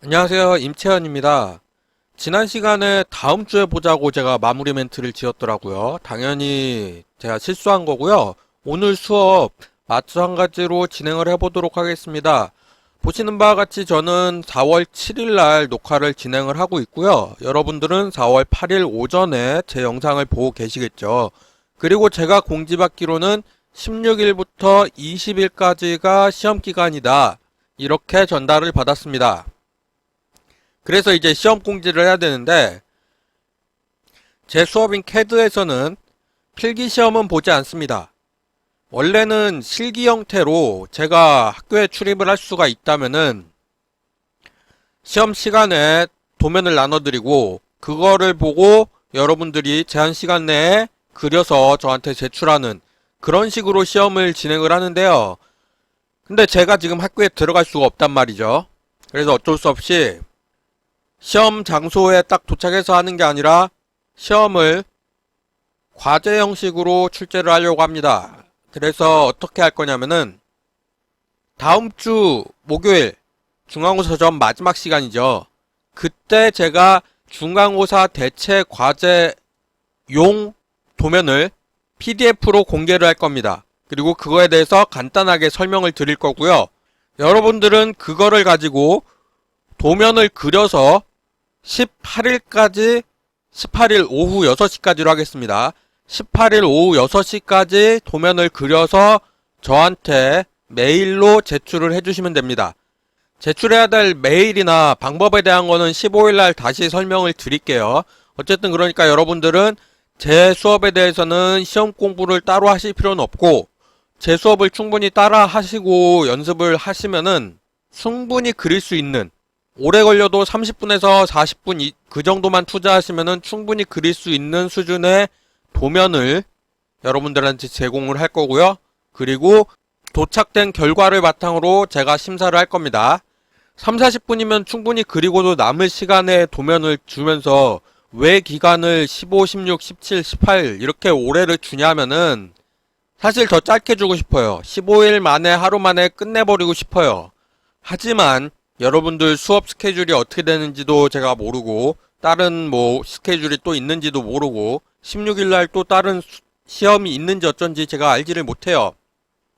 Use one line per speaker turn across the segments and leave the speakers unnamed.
안녕하세요. 임채현입니다. 지난 시간에 다음 주에 보자고 제가 마무리 멘트를 지었더라고요. 당연히 제가 실수한 거고요. 오늘 수업 마찬가지로 진행을 해보도록 하겠습니다. 보시는 바와 같이 저는 4월 7일 날 녹화를 진행을 하고 있고요. 여러분들은 4월 8일 오전에 제 영상을 보고 계시겠죠. 그리고 제가 공지받기로는 16일부터 20일까지가 시험 기간이다. 이렇게 전달을 받았습니다. 그래서 이제 시험 공지를 해야 되는데 제 수업인 CAD에서는 필기 시험은 보지 않습니다. 원래는 실기 형태로 제가 학교에 출입을 할 수가 있다면은 시험 시간에 도면을 나눠드리고 그거를 보고 여러분들이 제한 시간 내에 그려서 저한테 제출하는 그런 식으로 시험을 진행을 하는데요. 근데 제가 지금 학교에 들어갈 수가 없단 말이죠. 그래서 어쩔 수 없이 시험 장소에 딱 도착해서 하는 게 아니라 시험을 과제 형식으로 출제를 하려고 합니다. 그래서 어떻게 할 거냐면은 다음 주 목요일 중간고사 전 마지막 시간이죠. 그때 제가 중간고사 대체 과제용 도면을 PDF로 공개를 할 겁니다. 그리고 그거에 대해서 간단하게 설명을 드릴 거고요. 여러분들은 그거를 가지고 도면을 그려서 18일까지 18일 오후 6시까지로 하겠습니다. 18일 오후 6시까지 도면을 그려서 저한테 메일로 제출을 해주시면 됩니다. 제출해야 될 메일이나 방법에 대한 거는 15일날 다시 설명을 드릴게요. 어쨌든 그러니까 여러분들은 제 수업에 대해서는 시험 공부를 따로 하실 필요는 없고 제 수업을 충분히 따라 하시고 연습을 하시면은 충분히 그릴 수 있는 오래 걸려도 30분에서 40분 그 정도만 투자하시면은 충분히 그릴 수 있는 수준의 도면을 여러분들한테 제공을 할 거고요. 그리고 도착된 결과를 바탕으로 제가 심사를 할 겁니다. 3, 40분이면 충분히 그리고도 남을 시간에 도면을 주면서 왜 기간을 15, 16, 17, 18 이렇게 오래를 주냐면은 사실 더 짧게 주고 싶어요. 15일 만에 하루 만에 끝내버리고 싶어요. 하지만 여러분들 수업 스케줄이 어떻게 되는지도 제가 모르고 다른 뭐 스케줄이 또 있는지도 모르고 16일날 또 다른 시험이 있는지 어쩐지 제가 알지를 못해요.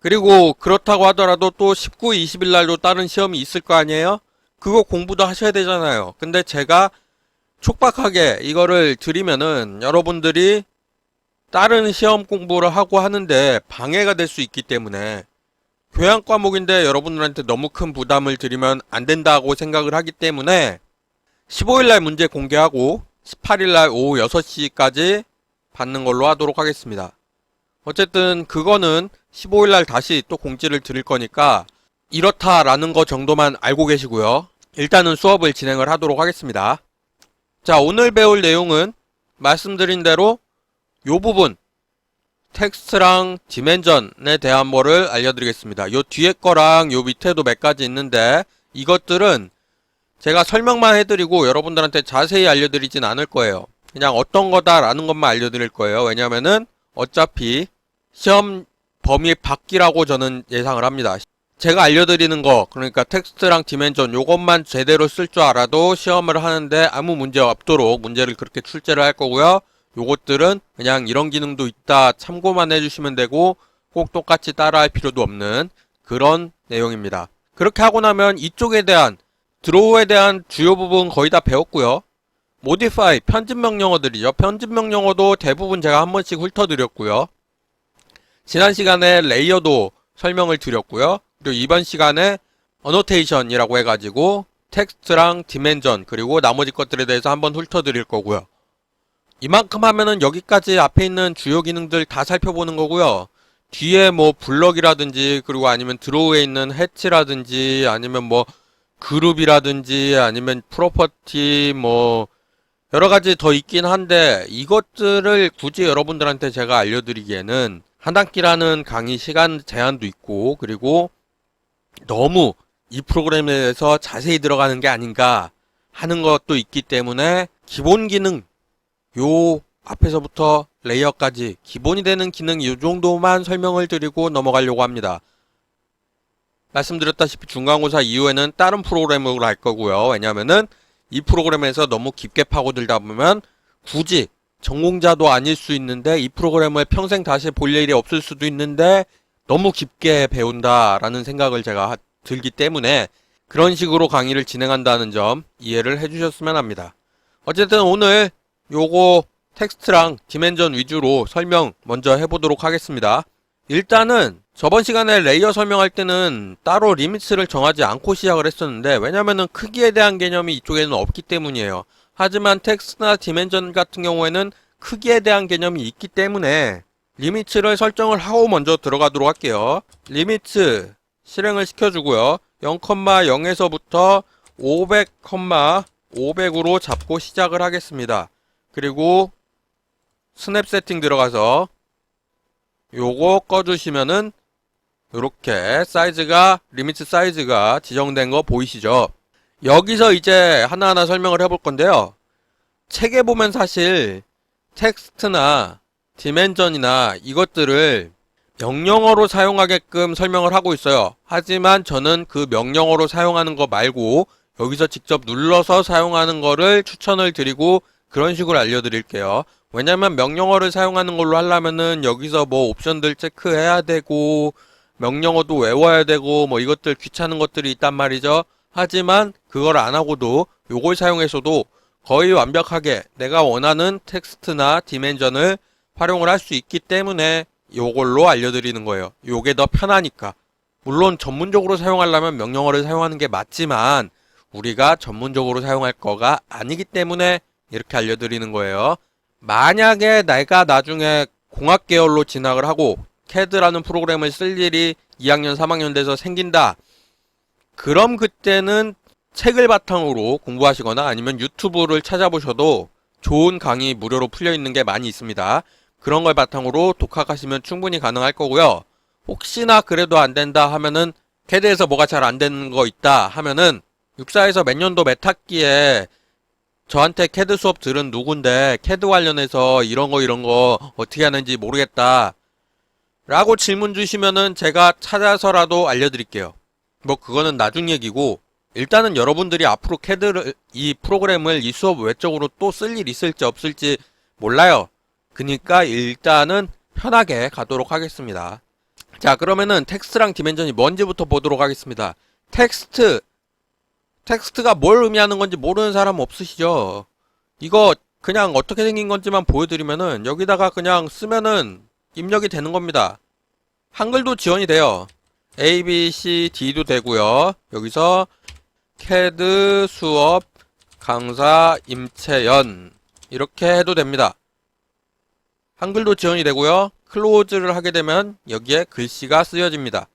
그리고 그렇다고 하더라도 또 19, 20일날도 다른 시험이 있을 거 아니에요? 그거 공부도 하셔야 되잖아요. 근데 제가 촉박하게 이거를 드리면은 여러분들이 다른 시험 공부를 하고 하는데 방해가 될 수 있기 때문에 교양 과목인데 여러분들한테 너무 큰 부담을 드리면 안 된다고 생각을 하기 때문에 15일날 문제 공개하고 18일날 오후 6시까지 받는 걸로 하도록 하겠습니다. 어쨌든 그거는 15일날 다시 또 공지를 드릴 거니까 이렇다라는 거 정도만 알고 계시고요. 일단은 수업을 진행을 하도록 하겠습니다. 자, 오늘 배울 내용은 말씀드린 대로 요 부분 텍스트랑 디멘전에 대한 거를 알려드리겠습니다. 요 뒤에 거랑 요 밑에도 몇 가지 있는데 이것들은 제가 설명만 해드리고 여러분들한테 자세히 알려드리진 않을 거예요. 그냥 어떤 거다라는 것만 알려드릴 거예요. 왜냐면은 어차피 시험 범위 밖이라고 저는 예상을 합니다. 제가 알려드리는 거 그러니까 텍스트랑 디멘전 요것만 제대로 쓸 줄 알아도 시험을 하는데 아무 문제 없도록 문제를 그렇게 출제를 할 거고요. 요것들은 그냥 이런 기능도 있다 참고만 해주시면 되고 꼭 똑같이 따라할 필요도 없는 그런 내용입니다. 그렇게 하고 나면 이쪽에 대한 드로우에 대한 주요 부분 거의 다 배웠고요. 모디파이 편집 명령어들이죠. 편집 명령어도 대부분 제가 한 번씩 훑어드렸고요. 지난 시간에 레이어도 설명을 드렸고요. 그리고 이번 시간에 어노테이션이라고 해가지고 텍스트랑 디멘전 그리고 나머지 것들에 대해서 한번 훑어드릴 거고요. 이만큼 하면은 여기까지 앞에 있는 주요 기능들 다 살펴보는 거고요. 뒤에 뭐 블럭이라든지 그리고 아니면 드로우에 있는 해치라든지 아니면 뭐 그룹이라든지 아니면 프로퍼티 뭐 여러가지 더 있긴 한데 이것들을 굳이 여러분들한테 제가 알려드리기에는 한 학기라는 강의 시간 제한도 있고 그리고 너무 이 프로그램에 대해서 자세히 들어가는 게 아닌가 하는 것도 있기 때문에 기본 기능 요 앞에서부터 레이어까지 기본이 되는 기능 이 정도만 설명을 드리고 넘어가려고 합니다. 말씀드렸다시피 중간고사 이후에는 다른 프로그램으로 할 거고요. 왜냐면은 이 프로그램에서 너무 깊게 파고들다 보면 굳이 전공자도 아닐 수 있는데 이 프로그램을 평생 다시 볼 일이 없을 수도 있는데 너무 깊게 배운다라는 생각을 제가 들기 때문에 그런 식으로 강의를 진행한다는 점 이해를 해주셨으면 합니다. 어쨌든 오늘 요거 텍스트랑 디멘전 위주로 설명 먼저 해보도록 하겠습니다. 일단은 저번 시간에 레이어 설명할 때는 따로 리미츠를 정하지 않고 시작을 했었는데 왜냐면은 크기에 대한 개념이 이쪽에는 없기 때문이에요. 하지만 텍스트나 디멘전 같은 경우에는 크기에 대한 개념이 있기 때문에 리미츠를 설정을 하고 먼저 들어가도록 할게요. 리미츠 실행을 시켜주고요. 0,0에서부터 500,500으로 잡고 시작을 하겠습니다. 그리고 스냅 세팅 들어가서 요거 꺼주시면은 요렇게 사이즈가 리미트 사이즈가 지정된 거 보이시죠? 여기서 이제 하나하나 설명을 해볼 건데요. 책에 보면 사실 텍스트나 디멘전이나 이것들을 명령어로 사용하게끔 설명을 하고 있어요. 하지만 저는 그 명령어로 사용하는 거 말고 여기서 직접 눌러서 사용하는 거를 추천을 드리고 그런 식으로 알려드릴게요. 왜냐면 명령어를 사용하는 걸로 하려면은 여기서 뭐 옵션들 체크해야 되고 명령어도 외워야 되고 뭐 이것들 귀찮은 것들이 있단 말이죠. 하지만 그걸 안 하고도 요걸 사용해서도 거의 완벽하게 내가 원하는 텍스트나 디멘전을 활용을 할 수 있기 때문에 요걸로 알려드리는 거예요. 요게 더 편하니까. 물론 전문적으로 사용하려면 명령어를 사용하는 게 맞지만 우리가 전문적으로 사용할 거가 아니기 때문에 이렇게 알려드리는 거예요. 만약에 내가 나중에 공학 계열로 진학을 하고 CAD라는 프로그램을 쓸 일이 2학년, 3학년 돼서 생긴다. 그럼 그때는 책을 바탕으로 공부하시거나 아니면 유튜브를 찾아보셔도 좋은 강의 무료로 풀려 있는 게 많이 있습니다. 그런 걸 바탕으로 독학하시면 충분히 가능할 거고요. 혹시나 그래도 안 된다 하면은 CAD에서 뭐가 잘 안 되는 거 있다 하면은 육사에서 몇 년도 몇 학기에 저한테 CAD 수업 들은 누군데 CAD 관련해서 이런 거 어떻게 하는지 모르겠다 라고 질문 주시면은 제가 찾아서라도 알려드릴게요. 뭐 그거는 나중 얘기고 일단은 여러분들이 앞으로 CAD를 이 프로그램을 이 수업 외적으로 또 쓸 일 있을지 없을지 몰라요. 그니까 일단은 편하게 가도록 하겠습니다. 자, 그러면은 텍스트랑 디멘전이 뭔지부터 보도록 하겠습니다. 텍스트가 뭘 의미하는 건지 모르는 사람 없으시죠? 이거 그냥 어떻게 생긴 건지만 보여드리면은 여기다가 그냥 쓰면은 입력이 되는 겁니다. 한글도 지원이 돼요. A, B, C, D도 되고요. 여기서 CAD 수업 강사 임채연 이렇게 해도 됩니다. 한글도 지원이 되고요. 클로즈를 하게 되면 여기에 글씨가 쓰여집니다.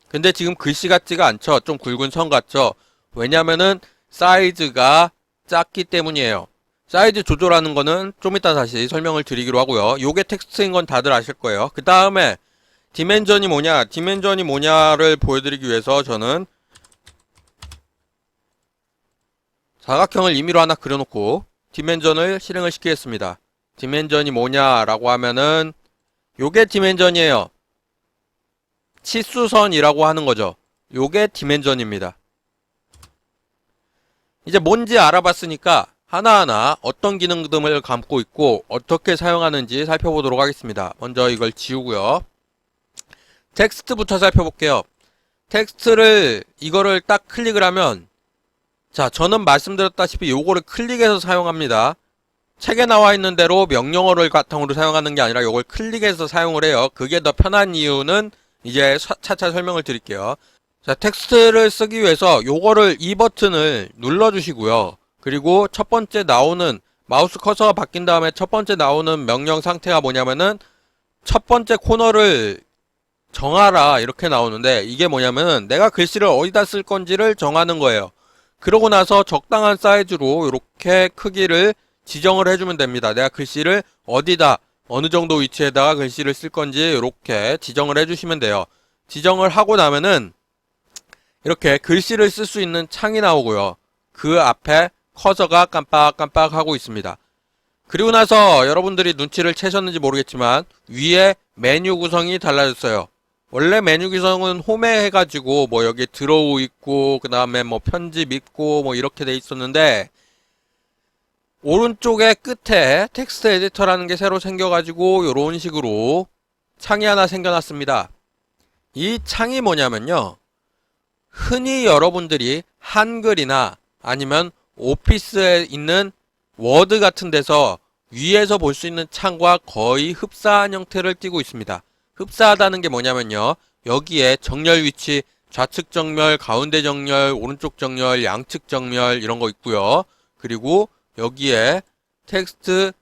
근데 지금 글씨 같지가 않죠? 좀 굵은 선 같죠? 왜냐면은 사이즈가 작기 때문이에요. 사이즈 조절하는 거는 좀 이따 다시 설명을 드리기로 하고요. 요게 텍스트인 건 다들 아실 거예요. 그 다음에 디멘전이 뭐냐? 디멘전이 뭐냐를 보여드리기 위해서 저는 사각형을 임의로 하나 그려놓고 디멘전을 실행을 시키겠습니다. 디멘전이 뭐냐라고 하면은 요게 디멘전이에요. 치수선이라고 하는 거죠. 요게 디멘전입니다. 이제 뭔지 알아봤으니까 하나하나 어떤 기능들을 담고 있고 어떻게 사용하는지 살펴보도록 하겠습니다. 먼저 이걸 지우고요. 텍스트부터 살펴볼게요. 텍스트를 이거를 딱 클릭을 하면 자, 저는 말씀드렸다시피 요거를 클릭해서 사용합니다. 책에 나와 있는 대로 명령어를 바탕으로 사용하는 게 아니라 요걸 클릭해서 사용을 해요. 그게 더 편한 이유는 이제 차차 설명을 드릴게요. 자, 텍스트를 쓰기 위해서 요거를 이 버튼을 눌러주시고요. 그리고 첫 번째 나오는 마우스 커서가 바뀐 다음에 첫 번째 나오는 명령 상태가 뭐냐면은 첫 번째 코너를 정하라 이렇게 나오는데 이게 뭐냐면은 내가 글씨를 어디다 쓸 건지를 정하는 거예요. 그러고 나서 적당한 사이즈로 이렇게 크기를 지정을 해주면 됩니다. 내가 글씨를 어디다 어느 정도 위치에다가 글씨를 쓸 건지 이렇게 지정을 해주시면 돼요. 지정을 하고 나면은 이렇게 글씨를 쓸 수 있는 창이 나오고요. 그 앞에 커서가 깜빡깜빡 하고 있습니다. 그리고 나서 여러분들이 눈치를 채셨는지 모르겠지만 위에 메뉴 구성이 달라졌어요. 원래 메뉴 구성은 홈에 해가지고 뭐 여기 드로우 있고 그 다음에 뭐 편집 있고 뭐 이렇게 돼 있었는데 오른쪽에 끝에 텍스트 에디터라는 게 새로 생겨가지고 이런 식으로 창이 하나 생겨났습니다. 이 창이 뭐냐면요. 흔히 여러분들이 한글이나 아니면 오피스에 있는 워드 같은 데서 위에서 볼 수 있는 창과 거의 흡사한 형태를 띠고 있습니다. 흡사하다는 게 뭐냐면요. 여기에 정렬 위치, 좌측 정렬, 가운데 정렬, 오른쪽 정렬, 양측 정렬 이런 거 있고요. 그리고 여기에 텍스트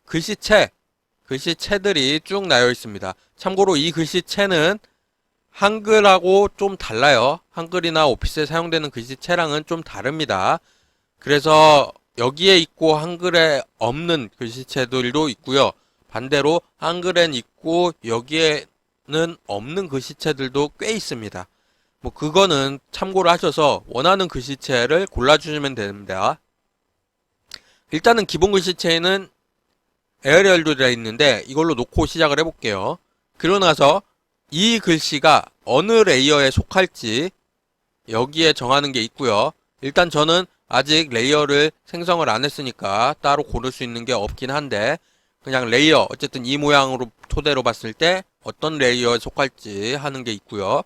글씨체들이 쭉 나여 있습니다. 참고로 이 글씨체는 한글하고 좀 달라요. 한글이나 오피스에 사용되는 글씨체랑은 좀 다릅니다. 그래서 여기에 있고 한글에 없는 글씨체들도 있고요. 반대로 한글엔 있고 여기에는 없는 글씨체들도 꽤 있습니다. 뭐 그거는 참고를 하셔서 원하는 글씨체를 골라주시면 됩니다. 일단은 기본 글씨체에는 에어리얼도 들어있는데 이걸로 놓고 시작을 해볼게요. 그러고 나서 이 글씨가 어느 레이어에 속할지 여기에 정하는 게 있고요. 일단 저는 아직 레이어를 생성을 안 했으니까 따로 고를 수 있는 게 없긴 한데 그냥 레이어 어쨌든 이 모양으로 토대로 봤을 때 어떤 레이어에 속할지 하는 게 있고요.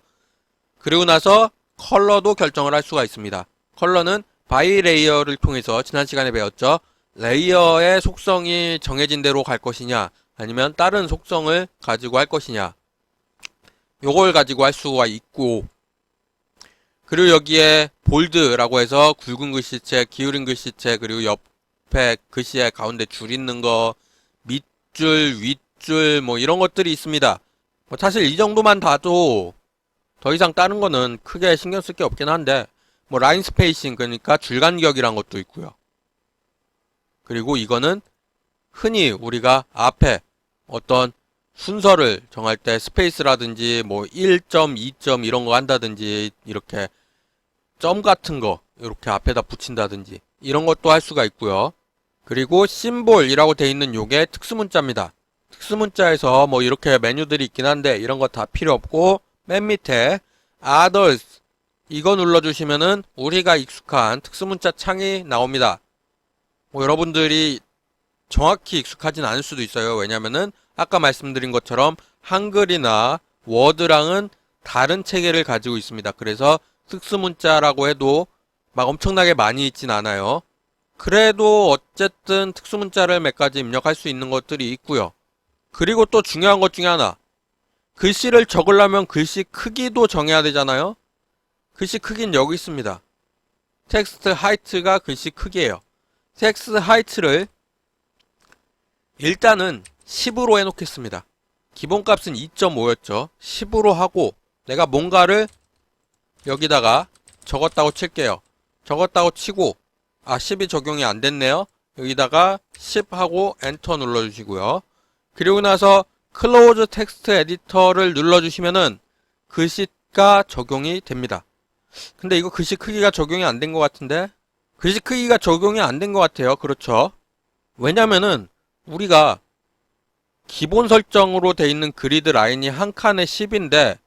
그리고 나서 컬러도 결정을 할 수가 있습니다. 컬러는 바이 레이어를 통해서 지난 시간에 배웠죠. 레이어의 속성이 정해진 대로 갈 것이냐 아니면 다른 속성을 가지고 할 것이냐 요걸 가지고 할 수가 있고 그리고 여기에 볼드라고 해서 굵은 글씨체, 기울인 글씨체 그리고 옆에 글씨의 가운데 줄 있는 거 밑줄, 윗줄 뭐 이런 것들이 있습니다. 뭐 사실 이 정도만 봐도 더 이상 다른 거는 크게 신경 쓸 게 없긴 한데 뭐 라인 스페이싱 그러니까 줄간격이란 것도 있고요. 그리고 이거는 흔히 우리가 앞에 어떤 순서를 정할 때 스페이스라든지 뭐 1점, 2점 이런 거 한다든지 이렇게 점 같은 거 이렇게 앞에다 붙인다든지 이런 것도 할 수가 있고요. 그리고 심볼이라고 돼 있는 요게 특수문자입니다. 특수문자에서 뭐 이렇게 메뉴들이 있긴 한데 이런 거 다 필요 없고 맨 밑에 Others 이거 눌러주시면은 우리가 익숙한 특수문자 창이 나옵니다. 뭐 여러분들이 정확히 익숙하진 않을 수도 있어요. 왜냐면은 아까 말씀드린 것처럼 한글이나 워드랑은 다른 체계를 가지고 있습니다. 그래서 특수문자라고 해도 막 엄청나게 많이 있진 않아요. 그래도 어쨌든 특수문자를 몇 가지 입력할 수 있는 것들이 있고요. 그리고 또 중요한 것 중에 하나. 글씨를 적으려면 글씨 크기도 정해야 되잖아요. 글씨 크기는 여기 있습니다. 텍스트 하이트가 글씨 크기예요. 텍스트 하이트를 일단은 10으로 해놓겠습니다. 기본값은 2.5였죠. 10으로 하고 내가 뭔가를 여기다가 적었다고 칠게요. 적었다고 치고 10이 적용이 안 됐네요. 여기다가 10 하고 엔터 눌러주시고요. 그리고 나서 클로즈 텍스트 에디터를 눌러주시면은 글씨가 적용이 됩니다. 근데 이거 글씨 크기가 적용이 안 된 것 같은데? 글씨 크기가 적용이 안 된 것 같아요. 그렇죠? 왜냐면은 우리가 기본 설정으로 돼 있는 그리드 라인이 한 칸에 10인데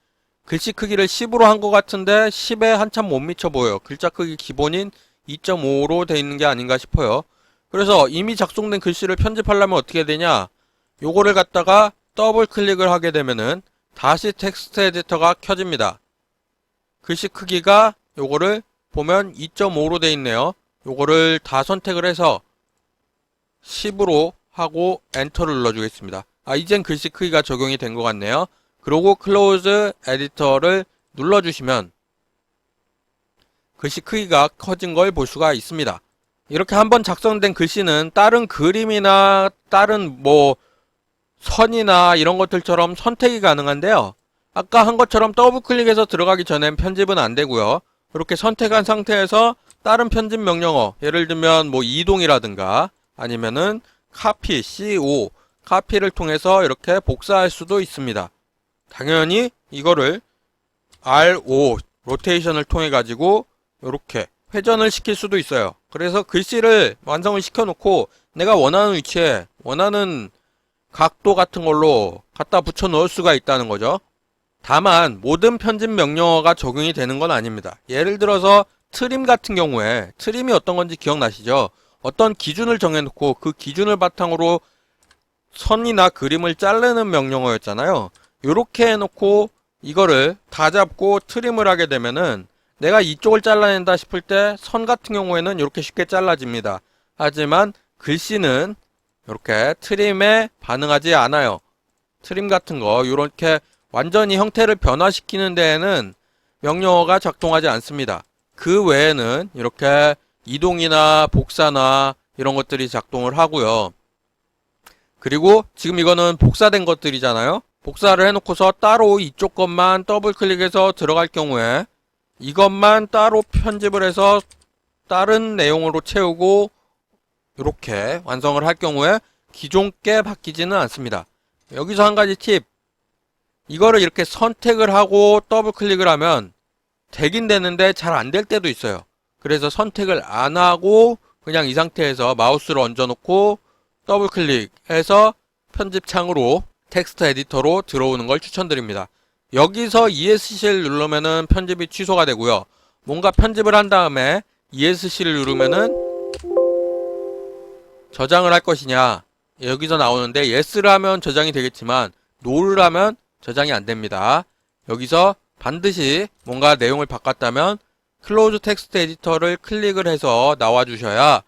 글씨 크기를 10으로 한 것 같은데 10에 한참 못 미쳐 보여요. 글자 크기 기본인 2.5로 돼 있는 게 아닌가 싶어요. 그래서 이미 작성된 글씨를 편집하려면 어떻게 되냐? 요거를 갖다가 더블 클릭을 하게 되면은 다시 텍스트 에디터가 켜집니다. 글씨 크기가 요거를 보면 2.5로 돼 있네요. 요거를 다 선택을 해서 10으로 하고 엔터를 눌러주겠습니다. 이젠 글씨 크기가 적용이 된 것 같네요. 그리고 클로즈 에디터를 눌러주시면 글씨 크기가 커진 걸 볼 수가 있습니다. 이렇게 한번 작성된 글씨는 다른 그림이나 다른 뭐 선이나 이런 것들처럼 선택이 가능한데요. 아까 한 것처럼 더블 클릭해서 들어가기 전엔 편집은 안 되고요. 이렇게 선택한 상태에서 다른 편집 명령어 예를 들면 뭐 이동이라든가 아니면은 카피, CO, 카피를 통해서 이렇게 복사할 수도 있습니다. 당연히 이거를 RO, 로테이션을 통해 가지고 이렇게 회전을 시킬 수도 있어요. 그래서 글씨를 완성을 시켜놓고 내가 원하는 위치에 원하는 각도 같은 걸로 갖다 붙여 넣을 수가 있다는 거죠. 다만 모든 편집 명령어가 적용이 되는 건 아닙니다. 예를 들어서 트림 같은 경우에 트림이 어떤 건지 기억나시죠? 어떤 기준을 정해놓고 그 기준을 바탕으로 선이나 그림을 자르는 명령어였잖아요. 요렇게 해놓고 이거를 다 잡고 트림을 하게 되면은 내가 이쪽을 잘라낸다 싶을 때 선 같은 경우에는 이렇게 쉽게 잘라집니다. 하지만 글씨는 이렇게 트림에 반응하지 않아요. 트림 같은 거 이렇게 완전히 형태를 변화시키는 데에는 명령어가 작동하지 않습니다. 그 외에는 이렇게 이동이나 복사나 이런 것들이 작동을 하고요. 그리고 지금 이거는 복사된 것들이잖아요. 복사를 해놓고서 따로 이쪽 것만 더블 클릭해서 들어갈 경우에 이것만 따로 편집을 해서 다른 내용으로 채우고 이렇게 완성을 할 경우에 기존 게 바뀌지는 않습니다. 여기서 한 가지 팁. 이거를 이렇게 선택을 하고 더블 클릭을 하면 되긴 되는데 잘 안 될 때도 있어요. 그래서 선택을 안 하고 그냥 이 상태에서 마우스를 얹어 놓고 더블 클릭해서 편집창으로 텍스트 에디터로 들어오는 걸 추천드립니다. 여기서 ESC를 누르면은 편집이 취소가 되고요. 뭔가 편집을 한 다음에 ESC를 누르면은 저장을 할 것이냐, 여기서 나오는데 yes를 하면 저장이 되겠지만 no를 하면 저장이 안 됩니다. 여기서 반드시 뭔가 내용을 바꿨다면 클로즈 텍스트 에디터를 클릭을 해서 나와 주셔야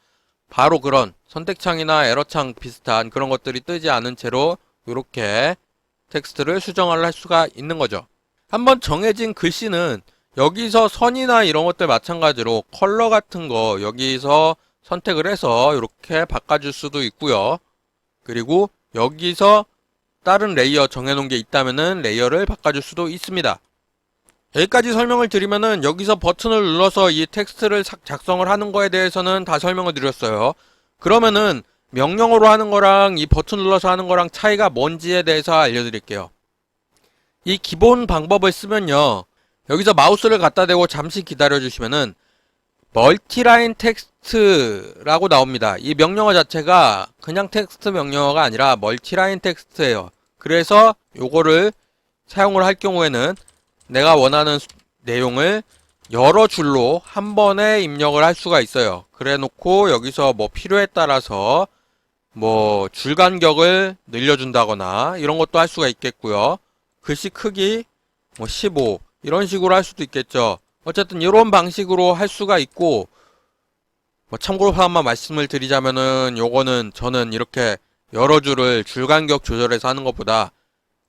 바로 그런 선택창이나 에러창 비슷한 그런 것들이 뜨지 않은 채로 이렇게 텍스트를 수정을 할 수가 있는 거죠. 한번 정해진 글씨는 여기서 선이나 이런 것들 마찬가지로 컬러 같은 거 여기서 선택을 해서 이렇게 바꿔줄 수도 있고요. 그리고 여기서 다른 레이어 정해놓은 게 있다면은 레이어를 바꿔줄 수도 있습니다. 여기까지 설명을 드리면은 여기서 버튼을 눌러서 이 텍스트를 작성을 하는 거에 대해서는 다 설명을 드렸어요. 그러면은 명령어로 하는 거랑 이 버튼 눌러서 하는 거랑 차이가 뭔지에 대해서 알려드릴게요. 이 기본 방법을 쓰면요. 여기서 마우스를 갖다 대고 잠시 기다려 주시면은 멀티라인 텍스트라고 나옵니다. 이 명령어 자체가 그냥 텍스트 명령어가 아니라 멀티라인 텍스트예요. 그래서 요거를 사용을 할 경우에는 내가 원하는 내용을 여러 줄로 한 번에 입력을 할 수가 있어요. 그래 놓고 여기서 뭐 필요에 따라서 뭐 줄 간격을 늘려준다거나 이런 것도 할 수가 있겠고요. 글씨 크기 뭐 15 이런 식으로 할 수도 있겠죠. 어쨌든 이런 방식으로 할 수가 있고, 뭐 참고로 하나만 말씀을 드리자면은 요거는 저는 이렇게 여러 줄을 줄 간격 조절해서 하는 것보다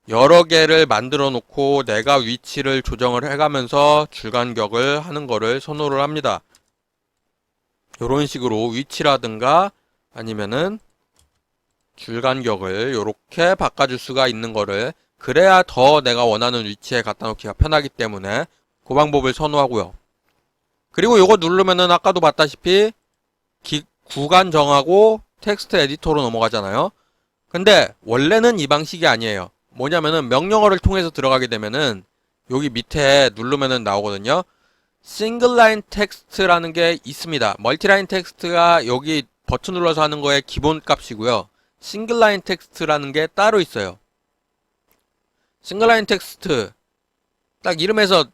여러 개를 만들어 놓고 내가 위치를 조정을 해가면서 줄 간격을 하는 거를 선호를 합니다. 요런 식으로 위치라든가 아니면은 줄 간격을 요렇게 바꿔줄 수가 있는 거를, 그래야 더 내가 원하는 위치에 갖다 놓기가 편하기 때문에 그 방법을 선호하고요. 그리고 요거 누르면은 아까도 봤다시피 구간 정하고 텍스트 에디터로 넘어가잖아요. 근데 원래는 이 방식이 아니에요. 뭐냐면은 명령어를 통해서 들어가게 되면은 여기 밑에 누르면은 나오거든요. 싱글 라인 텍스트라는 게 있습니다. 멀티라인 텍스트가 여기 버튼 눌러서 하는 거의 기본 값이고요. 싱글 라인 텍스트라는 게 따로 있어요. 싱글 라인 텍스트 딱 이름에서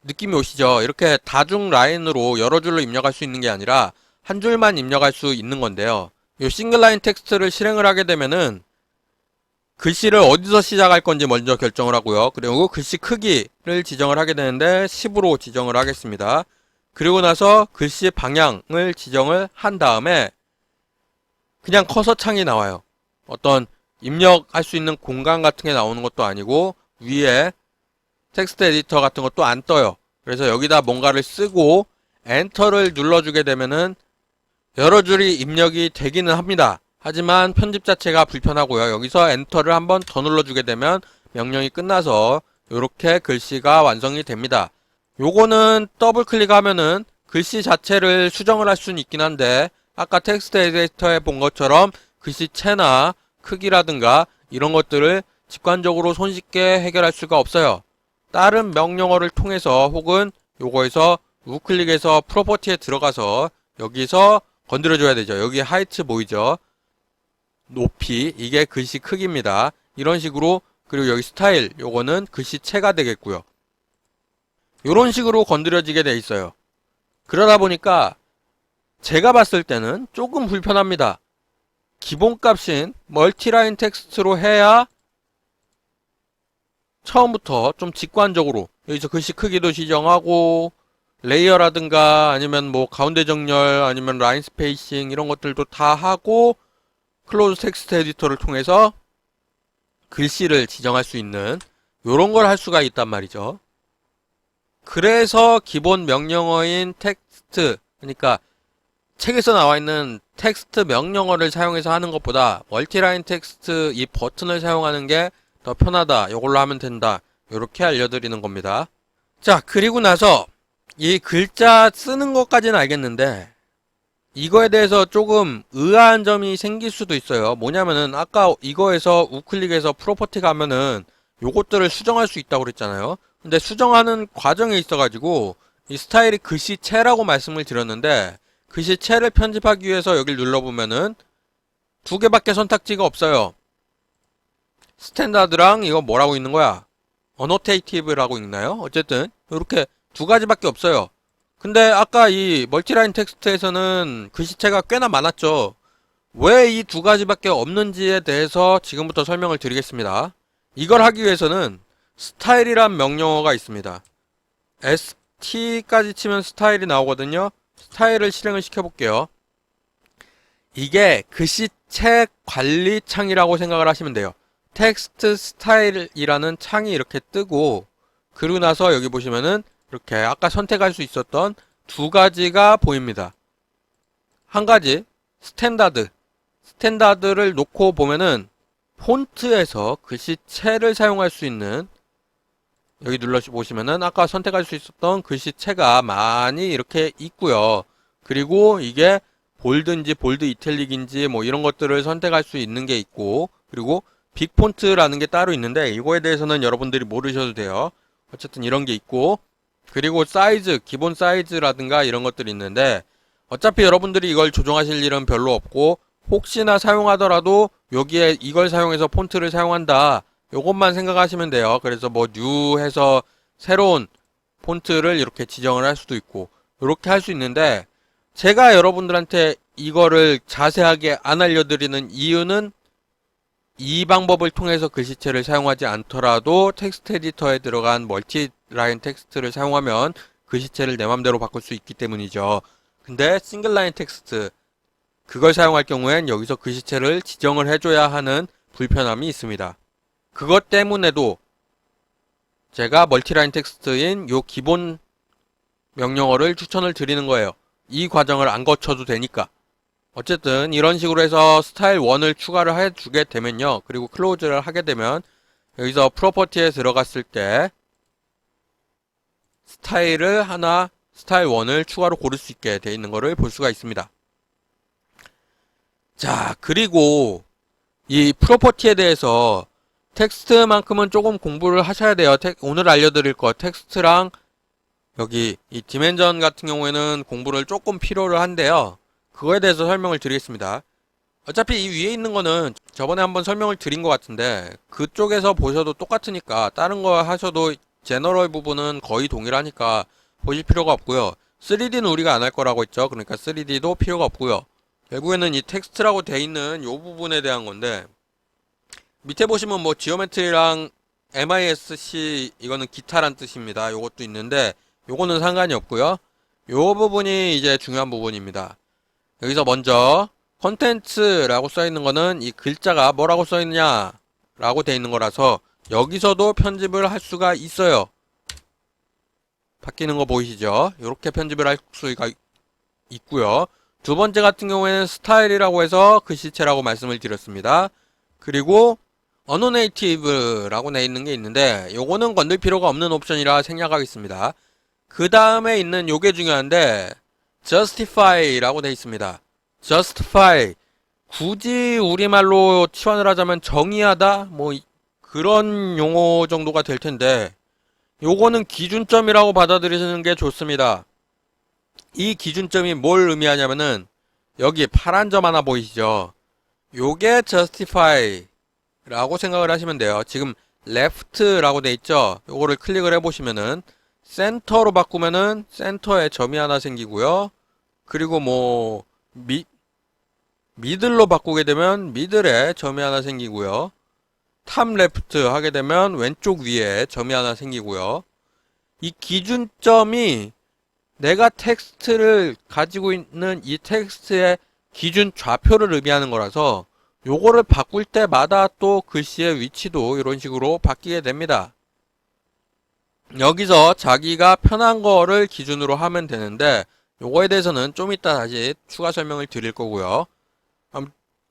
느낌이 오시죠? 이렇게 다중 라인으로 여러 줄로 입력할 수 있는 게 아니라 한 줄만 입력할 수 있는 건데요. 이 싱글 라인 텍스트를 실행을 하게 되면은 글씨를 어디서 시작할 건지 먼저 결정을 하고요. 그리고 글씨 크기를 지정을 하게 되는데 10으로 지정을 하겠습니다. 그리고 나서 글씨 방향을 지정을 한 다음에 그냥 커서 창이 나와요. 어떤 입력할 수 있는 공간 같은 게 나오는 것도 아니고 위에 텍스트 에디터 같은 것도 안 떠요. 그래서 여기다 뭔가를 쓰고 엔터를 눌러주게 되면은 여러 줄이 입력이 되기는 합니다. 하지만 편집 자체가 불편하고요. 여기서 엔터를 한번 더 눌러주게 되면 명령이 끝나서 이렇게 글씨가 완성이 됩니다. 요거는 더블 클릭하면은 글씨 자체를 수정을 할 수는 있긴 한데 아까 텍스트 에디터에 본 것처럼 글씨체나 크기라든가 이런 것들을 직관적으로 손쉽게 해결할 수가 없어요. 다른 명령어를 통해서 혹은 요거에서 우클릭해서 프로퍼티에 들어가서 여기서 건드려줘야 되죠. 여기 하이트 보이죠? 높이, 이게 글씨 크기입니다. 이런 식으로 그리고 여기 스타일, 요거는 글씨체가 되겠고요. 요런 식으로 건드려지게 돼 있어요. 그러다 보니까 제가 봤을 때는 조금 불편합니다. 기본값인 멀티라인 텍스트로 해야 처음부터 좀 직관적으로 여기서 글씨 크기도 지정하고 레이어라든가 아니면 뭐 가운데 정렬 아니면 라인 스페이싱 이런 것들도 다 하고 클로즈 텍스트 에디터를 통해서 글씨를 지정할 수 있는 요런 걸 할 수가 있단 말이죠. 그래서 기본 명령어인 텍스트, 그러니까 책에서 나와 있는 텍스트 명령어를 사용해서 하는 것보다 멀티라인 텍스트 이 버튼을 사용하는 게 더 편하다, 이걸로 하면 된다, 이렇게 알려드리는 겁니다. 자, 그리고 나서 이 글자 쓰는 것까지는 알겠는데 이거에 대해서 조금 의아한 점이 생길 수도 있어요. 뭐냐면은 아까 이거에서 우클릭해서 프로퍼티 가면은 요것들을 수정할 수 있다고 그랬잖아요. 근데 수정하는 과정에 있어가지고 이 스타일이 글씨체라고 말씀을 드렸는데 글씨체를 편집하기 위해서 여기를 눌러보면은 두 개밖에 선택지가 없어요. 스탠다드랑 이거 뭐라고 있는 거야? 어노테이티브라고 있나요? 어쨌든 이렇게 두 가지밖에 없어요. 근데 아까 이 멀티라인 텍스트에서는 글씨체가 꽤나 많았죠. 왜 이 두 가지밖에 없는지에 대해서 지금부터 설명을 드리겠습니다. 이걸 하기 위해서는 스타일이란 명령어가 있습니다. st까지 치면 스타일이 나오거든요. 스타일을 실행을 시켜볼게요. 이게 글씨체 관리 창이라고 생각을 하시면 돼요. 텍스트 스타일이라는 창이 이렇게 뜨고 그러고 나서 여기 보시면은 이렇게 아까 선택할 수 있었던 두 가지가 보입니다. 한 가지 스탠다드를 놓고 보면은 폰트에서 글씨체를 사용할 수 있는 여기 눌러보시면은 아까 선택할 수 있었던 글씨체가 많이 이렇게 있고요. 그리고 이게 볼드인지 볼드 이탈릭인지 뭐 이런 것들을 선택할 수 있는 게 있고 그리고 빅폰트라는 게 따로 있는데 이거에 대해서는 여러분들이 모르셔도 돼요. 어쨌든 이런 게 있고 그리고 사이즈, 기본 사이즈라든가 이런 것들이 있는데 어차피 여러분들이 이걸 조정하실 일은 별로 없고 혹시나 사용하더라도 여기에 이걸 사용해서 폰트를 사용한다 요것만 생각하시면 돼요. 그래서 뭐 뉴 해서 새로운 폰트를 이렇게 지정을 할 수도 있고 이렇게 할 수 있는데 제가 여러분들한테 이거를 자세하게 안 알려드리는 이유는 이 방법을 통해서 글씨체를 사용하지 않더라도 텍스트 에디터에 들어간 멀티라인 텍스트를 사용하면 글씨체를 내 맘대로 바꿀 수 있기 때문이죠. 근데 싱글라인 텍스트 그걸 사용할 경우엔 여기서 글씨체를 지정을 해줘야 하는 불편함이 있습니다. 그것 때문에도 제가 멀티라인 텍스트인 요 기본 명령어를 추천을 드리는 거예요. 이 과정을 안 거쳐도 되니까. 어쨌든 이런 식으로 해서 스타일 1을 추가를 해주게 되면요. 그리고 클로즈를 하게 되면 여기서 프로퍼티에 들어갔을 때 스타일을 하나 스타일 1을 추가로 고를 수 있게 되어 있는 것을 볼 수가 있습니다. 자, 그리고 이 프로퍼티에 대해서 텍스트만큼은 조금 공부를 하셔야 돼요. 오늘 알려드릴 거 텍스트랑 여기 이 디멘전 같은 경우에는 공부를 조금 필요로 한데요. 그거에 대해서 설명을 드리겠습니다. 어차피 이 위에 있는 거는 저번에 한번 설명을 드린 것 같은데 그쪽에서 보셔도 똑같으니까 다른 거 하셔도 제너럴 부분은 거의 동일하니까 보실 필요가 없고요. 3D는 우리가 안 할 거라고 했죠. 그러니까 3D도 필요가 없고요. 결국에는 이 텍스트라고 돼 있는 이 부분에 대한 건데 밑에 보시면 뭐 지오메트리랑 MISC 이거는 기타란 뜻입니다. 요것도 있는데 요거는 상관이 없고요. 요 부분이 이제 중요한 부분입니다. 여기서 먼저 컨텐츠라고 써 있는 거는 이 글자가 뭐라고 써 있느냐 라고 돼 있는 거라서 여기서도 편집을 할 수가 있어요. 바뀌는 거 보이시죠? 이렇게 편집을 할 수가 있고요. 두 번째 같은 경우에는 스타일이라고 해서 글씨체라고 말씀을 드렸습니다. 그리고 어노네이티브라고 돼 있는 게 있는데 요거는 건들 필요가 없는 옵션이라 생략하겠습니다. 그 다음에 있는 요게 중요한데 justify라고 돼 있습니다. justify 굳이 우리말로 치환을 하자면 정의하다 뭐 그런 용어 정도가 될 텐데 요거는 기준점이라고 받아들이시는 게 좋습니다. 이 기준점이 뭘 의미하냐면은 여기 파란 점 하나 보이시죠? 요게 justify 라고 생각을 하시면 돼요. 지금 left라고 돼 있죠. 요거를 클릭을 해보시면은 센터로 바꾸면은 센터에 점이 하나 생기고요. 그리고 뭐 미들로 바꾸게 되면 미들에 점이 하나 생기고요. 탑 레프트 하게 되면 왼쪽 위에 점이 하나 생기고요. 이 기준점이 내가 텍스트를 가지고 있는 이 텍스트의 기준 좌표를 의미하는 거라서 요거를 바꿀 때마다 또 글씨의 위치도 이런 식으로 바뀌게 됩니다. 여기서 자기가 편한 거를 기준으로 하면 되는데 요거에 대해서는 좀 이따 다시 추가 설명을 드릴 거고요.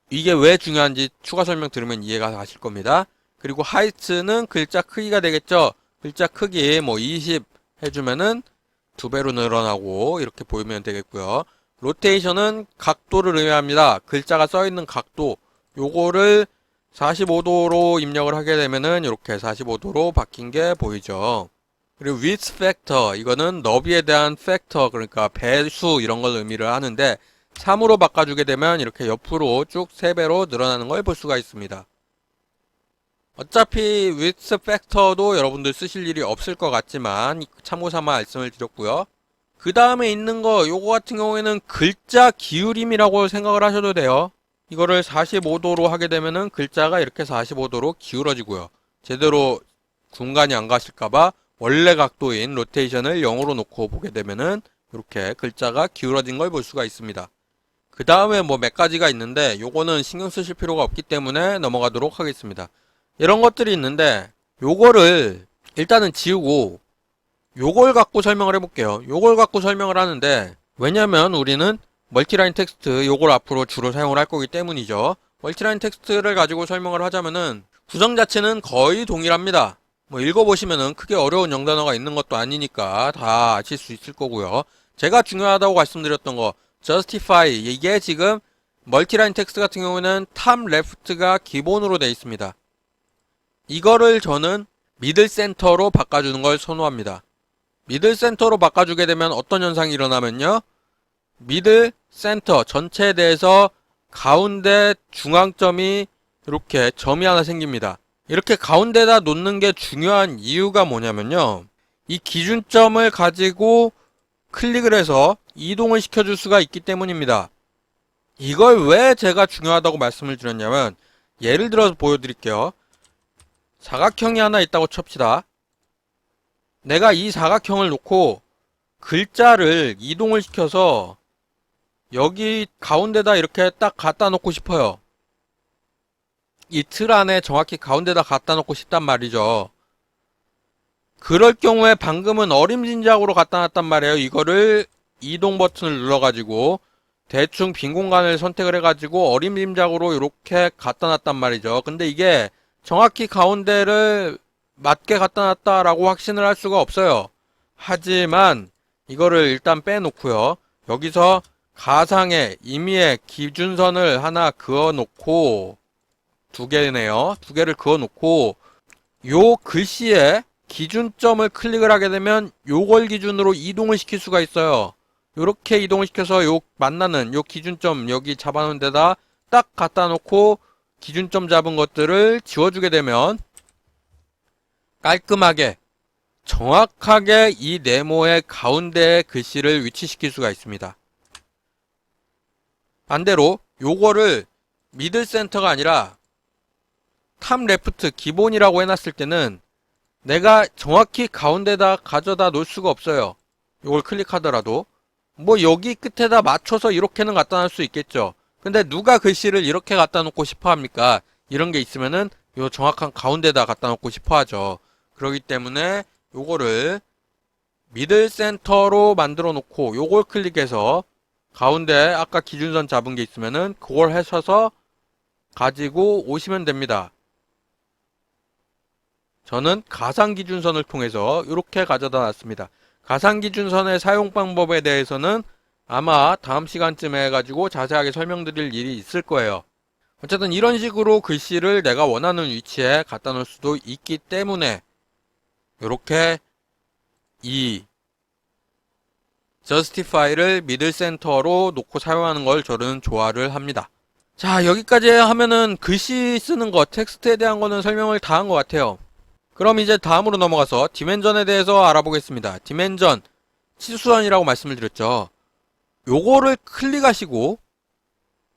이게 왜 중요한지 추가 설명 들으면 이해가 가실 겁니다. 그리고 하이트는 글자 크기가 되겠죠. 글자 크기 뭐 20 해주면은 2배로 늘어나고 이렇게 보이면 되겠고요. 로테이션은 각도를 의미합니다. 글자가 써있는 각도 요거를 45도로 입력을 하게 되면은 이렇게 45도로 바뀐 게 보이죠. 그리고 width factor 이거는 너비에 대한 팩터 그러니까 배수 이런 걸 의미를 하는데 3으로 바꿔주게 되면 이렇게 옆으로 쭉 3배로 늘어나는 걸 볼 수가 있습니다. 어차피 width factor도 여러분들 쓰실 일이 없을 것 같지만 참고삼아 말씀을 드렸고요. 그 다음에 있는 거 요거 같은 경우에는 글자 기울임이라고 생각을 하셔도 돼요. 이거를 45도로 하게 되면은 글자가 이렇게 45도로 기울어지고요. 제대로 중간이 안 가실까봐 원래 각도인 로테이션을 0으로 놓고 보게 되면은 이렇게 글자가 기울어진 걸 볼 수가 있습니다. 그 다음에 뭐 몇 가지가 있는데 요거는 신경 쓰실 필요가 없기 때문에 넘어가도록 하겠습니다. 이런 것들이 있는데 요거를 일단은 지우고 요걸 갖고 설명을 해볼게요. 요걸 갖고 설명을 하는데 왜냐면 우리는 멀티라인 텍스트 요걸 앞으로 주로 사용을 할 거기 때문이죠. 멀티라인 텍스트를 가지고 설명을 하자면은 구성 자체는 거의 동일합니다. 뭐 읽어보시면은 크게 어려운 영단어가 있는 것도 아니니까 다 아실 수 있을 거고요. 제가 중요하다고 말씀드렸던 거 justify 이게 지금 멀티라인 텍스트 같은 경우에는 탑 레프트가 기본으로 되어 있습니다. 이거를 저는 미들 센터로 바꿔주는 걸 선호합니다. 미들 센터로 바꿔주게 되면 어떤 현상이 일어나면요. 미들 센터 전체에 대해서 가운데 중앙점이 이렇게 점이 하나 생깁니다. 이렇게 가운데다 놓는 게 중요한 이유가 뭐냐면요. 이 기준점을 가지고 클릭을 해서 이동을 시켜줄 수가 있기 때문입니다. 이걸 왜 제가 중요하다고 말씀을 드렸냐면 예를 들어서 보여드릴게요. 사각형이 하나 있다고 칩시다. 내가 이 사각형을 놓고 글자를 이동을 시켜서 여기 가운데다 이렇게 딱 갖다 놓고 싶어요. 이 틀 안에 정확히 가운데다 갖다 놓고 싶단 말이죠. 그럴 경우에 방금은 어림짐작으로 갖다 놨단 말이에요. 이거를 이동 버튼을 눌러가지고 대충 빈 공간을 선택을 해가지고 어림짐작으로 이렇게 갖다 놨단 말이죠. 근데 이게 정확히 가운데를 맞게 갖다 놨다라고 확신을 할 수가 없어요. 하지만 이거를 일단 빼놓고요. 여기서 가상의 임의의 기준선을 하나 그어놓고 2개네요. 2개를 그어놓고 요 글씨에 기준점을 클릭을 하게 되면 요걸 기준으로 이동을 시킬 수가 있어요. 요렇게 이동을 시켜서 요 만나는 요 기준점 여기 잡아놓은 데다 딱 갖다 놓고 기준점 잡은 것들을 지워주게 되면 깔끔하게 정확하게 이 네모의 가운데에 글씨를 위치시킬 수가 있습니다. 반대로 요거를 미들 센터가 아니라 탑 레프트 기본이라고 해놨을 때는 내가 정확히 가운데다 가져다 놓을 수가 없어요. 요걸 클릭하더라도 뭐 여기 끝에다 맞춰서 이렇게는 갖다 놓을 수 있겠죠. 근데 누가 글씨를 이렇게 갖다 놓고 싶어 합니까? 이런 게 있으면은 요 정확한 가운데다 갖다 놓고 싶어 하죠. 그렇기 때문에 요거를 미들 센터로 만들어 놓고 요걸 클릭해서 가운데 아까 기준선 잡은 게 있으면은 그걸 하셔서 가지고 오시면 됩니다. 저는 가상기준선을 통해서 이렇게 가져다 놨습니다. 가상기준선의 사용 방법에 대해서는 아마 다음 시간쯤에 해가지고 자세하게 설명드릴 일이 있을 거예요. 어쨌든 이런 식으로 글씨를 내가 원하는 위치에 갖다 놓을 수도 있기 때문에 이렇게 이 justify를 미들 센터로 놓고 사용하는 걸 저는 좋아를 합니다. 자, 여기까지 하면은 글씨 쓰는 거, 텍스트에 대한 거는 설명을 다 한 것 같아요. 그럼 이제 다음으로 넘어가서 디멘전에 대해서 알아보겠습니다. 디멘전, 치수선이라고 말씀을 드렸죠. 요거를 클릭하시고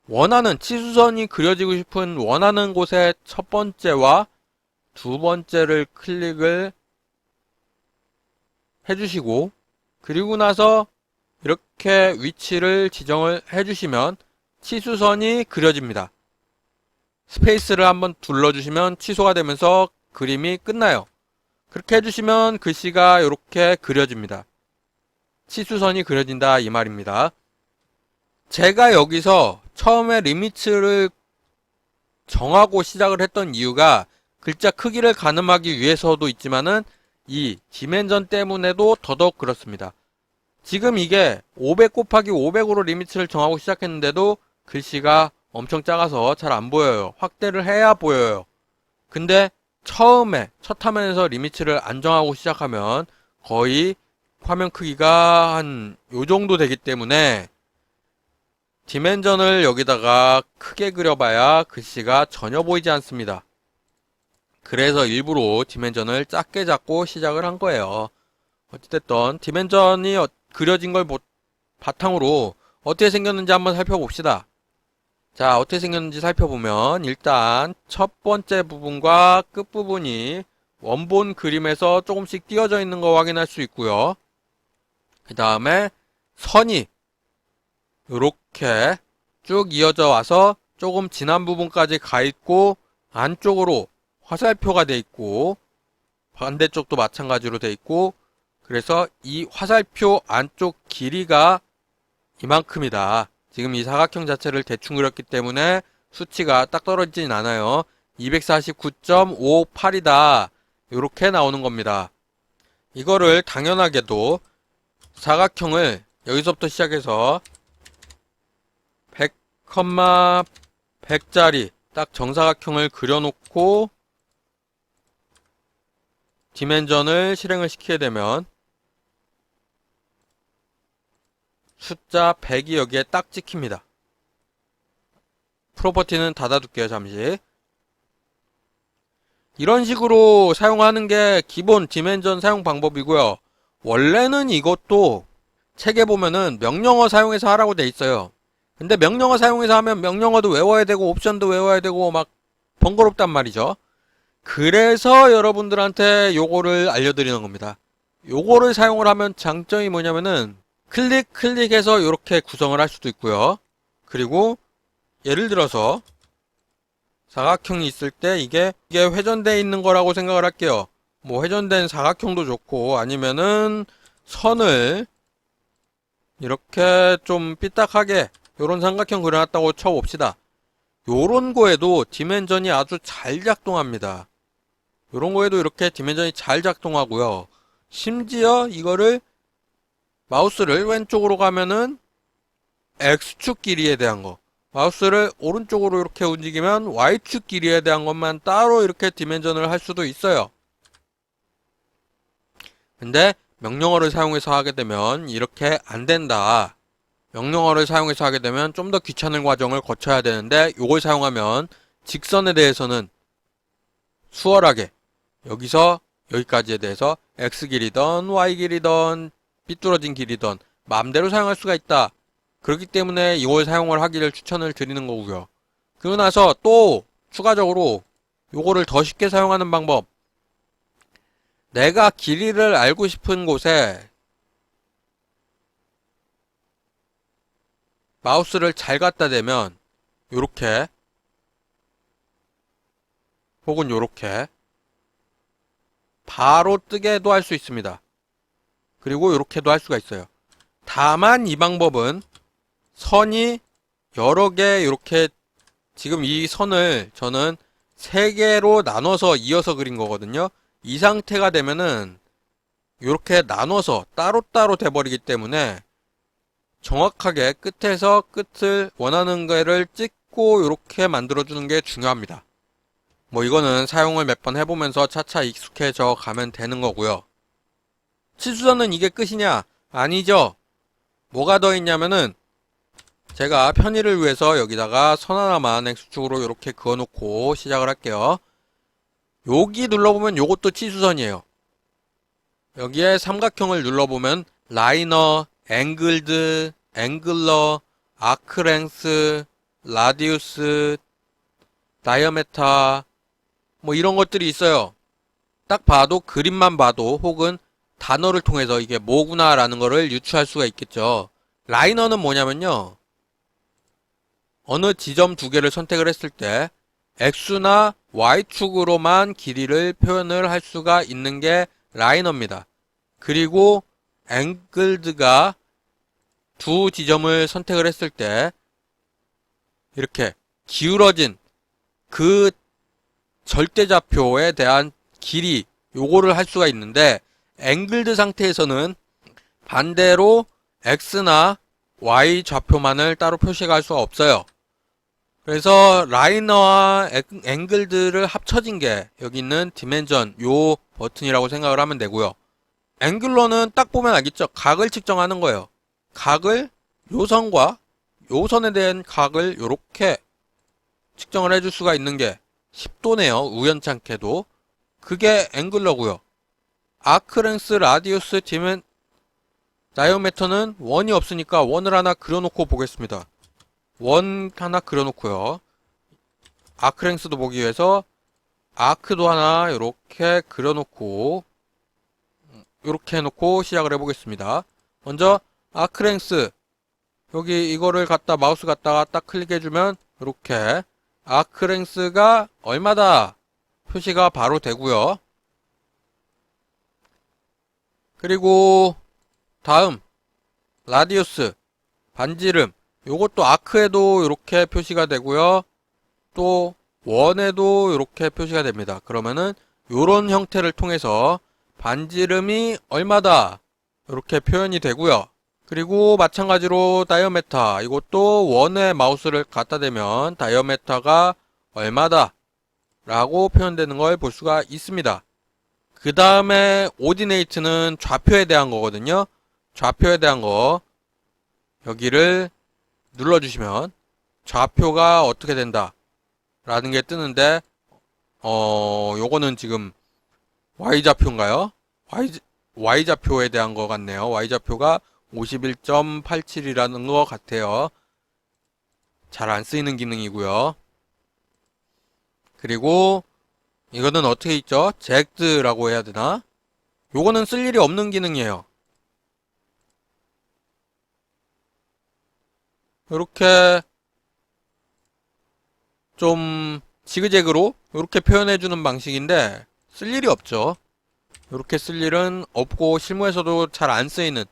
원하는 치수선이 그려지고 싶은 원하는 곳에 첫 번째와 두 번째를 클릭을 해주시고 그리고 나서 이렇게 위치를 지정을 해주시면 치수선이 그려집니다. 스페이스를 한번 눌러주시면 취소가 되면서 그림이 끝나요. 그렇게 해주시면 글씨가 이렇게 그려집니다. 치수선이 그려진다 이 말입니다. 제가 여기서 처음에 리미츠를 정하고 시작을 했던 이유가 글자 크기를 가늠하기 위해서도 있지만은 이 디멘전 때문에도 더더욱 그렇습니다. 지금 이게 500 곱하기 500으로 리미츠를 정하고 시작했는데도 글씨가 엄청 작아서 잘 안 보여요. 확대를 해야 보여요. 근데 처음에 첫 화면에서 리미츠를 안 정하고 시작하면 거의 화면 크기가 한 요 정도 되기 때문에 디멘전을 여기다가 크게 그려봐야 글씨가 전혀 보이지 않습니다. 그래서 일부러 디멘전을 작게 잡고 시작을 한 거예요. 어찌됐든 디멘전이 그려진 걸 바탕으로 어떻게 생겼는지 한번 살펴봅시다. 자, 어떻게 생겼는지 살펴보면 일단 첫 번째 부분과 끝부분이 원본 그림에서 조금씩 띄어져 있는 거 확인할 수 있고요. 그 다음에 선이 이렇게 쭉 이어져 와서 조금 진한 부분까지 가 있고 안쪽으로 화살표가 돼 있고 반대쪽도 마찬가지로 돼 있고 그래서 이 화살표 안쪽 길이가 이만큼이다. 지금 이 사각형 자체를 대충 그렸기 때문에 수치가 딱 떨어지진 않아요. 249.58이다. 이렇게 나오는 겁니다. 이거를 당연하게도 사각형을 여기서부터 시작해서 100, 100짜리 딱 정사각형을 그려놓고 디멘전을 실행을 시키게 되면 숫자 100이 여기에 딱 찍힙니다. 프로퍼티는 닫아둘게요, 잠시. 이런 식으로 사용하는 게 기본 디멘전 사용 방법이고요. 원래는 이것도 책에 보면은 명령어 사용해서 하라고 돼 있어요. 근데 명령어 사용해서 하면 명령어도 외워야 되고 옵션도 외워야 되고 막 번거롭단 말이죠. 그래서 여러분들한테 요거를 알려드리는 겁니다. 요거를 사용을 하면 장점이 뭐냐면은 클릭해서 이렇게 구성을 할 수도 있고요. 그리고 예를 들어서 사각형이 있을 때 이게 회전되어 있는 거라고 생각을 할게요. 뭐 회전된 사각형도 좋고 아니면은 선을 이렇게 좀 삐딱하게 요런 삼각형 그려놨다고 쳐봅시다. 요런 거에도 디멘전이 아주 잘 작동합니다. 요런 거에도 이렇게 디멘전이 잘 작동하고요. 심지어 이거를 마우스를 왼쪽으로 가면은 X축 길이에 대한 거, 마우스를 오른쪽으로 이렇게 움직이면 Y축 길이에 대한 것만 따로 이렇게 디멘전을 할 수도 있어요. 근데 명령어를 사용해서 하게 되면 이렇게 안 된다. 명령어를 사용해서 하게 되면 좀 더 귀찮은 과정을 거쳐야 되는데 이걸 사용하면 직선에 대해서는 수월하게 여기서 여기까지에 대해서 X 길이든 Y 길이든 삐뚤어진 길이든 마음대로 사용할 수가 있다. 그렇기 때문에 이걸 사용을 하기를 추천을 드리는 거고요. 그러고 나서 또 추가적으로 요거를 더 쉽게 사용하는 방법. 내가 길이를 알고 싶은 곳에 마우스를 잘 갖다 대면 요렇게 혹은 요렇게 바로 뜨게도 할 수 있습니다. 그리고 요렇게도 할 수가 있어요. 다만 이 방법은 선이 여러 개 이렇게 지금 이 선을 저는 3개로 나눠서 이어서 그린 거거든요. 이 상태가 되면은 이렇게 나눠서 따로따로 돼버리기 때문에 정확하게 끝에서 끝을 원하는 거를 찍고 이렇게 만들어주는 게 중요합니다. 뭐 이거는 사용을 몇 번 해보면서 차차 익숙해져 가면 되는 거고요. 치수선은 이게 끝이냐? 아니죠. 뭐가 더 있냐면은 제가 편의를 위해서 여기다가 선 하나만 X축으로 이렇게 그어놓고 시작을 할게요. 여기 눌러보면 요것도 치수선이에요. 여기에 삼각형을 눌러보면 라이너, 앵글드, 앵글러, 아크랭스, 라디우스, 다이어메타 뭐 이런 것들이 있어요. 딱 봐도 그림만 봐도 혹은 단어를 통해서 이게 뭐구나 라는 거를 유추할 수가 있겠죠. 라이너는 뭐냐면요. 어느 지점 두 개를 선택을 했을 때 X나 Y축으로만 길이를 표현을 할 수가 있는 게 라이너입니다. 그리고 앵글드가 두 지점을 선택을 했을 때 이렇게 기울어진 그 절대좌표에 대한 길이 요거를 할 수가 있는데 앵글드 상태에서는 반대로 X나 Y 좌표만을 따로 표시할 수가 없어요. 그래서 라이너와 앵글드를 합쳐진 게 여기 있는 디멘전 요 버튼이라고 생각을 하면 되고요. 앵글러는 딱 보면 알겠죠? 각을 측정하는 거예요. 각을 요 선과 요 선에 대한 각을 요렇게 측정을 해줄 수가 있는 게 10도네요. 우연찮게도. 그게 앵글러고요. 아크랭스, 라디우스, 다이오메터는 원이 없으니까 원을 하나 그려놓고 보겠습니다. 원 하나 그려놓고요. 아크랭스도 보기 위해서 아크도 하나 이렇게 그려놓고 이렇게 해놓고 시작을 해보겠습니다. 먼저 아크랭스 여기 이거를 갖다 마우스 갖다가 딱 클릭해주면 이렇게 아크랭스가 얼마다 표시가 바로 되고요. 그리고 다음 라디우스 반지름 요것도 아크에도 이렇게 표시가 되고요. 또 원에도 이렇게 표시가 됩니다. 그러면은 요런 형태를 통해서 반지름이 얼마다 이렇게 표현이 되고요. 그리고 마찬가지로 다이어메타 이것도 원에 마우스를 갖다 대면 다이어메타가 얼마다 라고 표현되는 걸 볼 수가 있습니다. 그 다음에 오디네이트는 좌표에 대한 거거든요. 좌표에 대한 거 여기를 눌러주시면 좌표가 어떻게 된다 라는 게 뜨는데 요거는 지금 Y좌표인가요? Y좌표에 대한 거 같네요. Y좌표가 51.87이라는 것 같아요. 잘 안 쓰이는 기능이고요. 그리고 이거는 어떻게 있죠? 잭드라고 해야 되나? 요거는 쓸 일이 없는 기능이에요. 이렇게 좀 지그재그로 이렇게 표현해주는 방식인데 쓸 일이 없죠. 이렇게 쓸 일은 없고 실무에서도 잘 안 쓰이는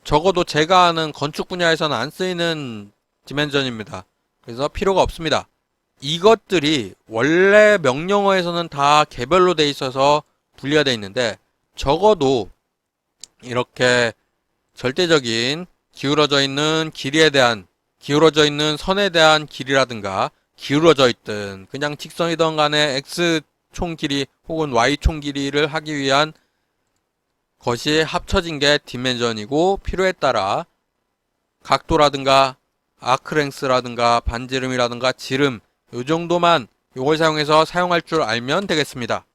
적어도 제가 아는 건축 분야에서는 안 쓰이는 디멘전입니다. 그래서 필요가 없습니다. 이것들이 원래 명령어에서는 다 개별로 돼 있어서 분리가 돼 있는데 적어도 이렇게 절대적인 기울어져 있는 길이에 대한 기울어져 있는 선에 대한 길이라든가 기울어져 있든 그냥 직선이든 간에 X 총 길이 혹은 Y 총 길이를 하기 위한 것이 합쳐진 게 디멘전이고 필요에 따라 각도라든가 아크랭스라든가 반지름이라든가 지름 요 정도만 요걸 사용해서 사용할 줄 알면 되겠습니다.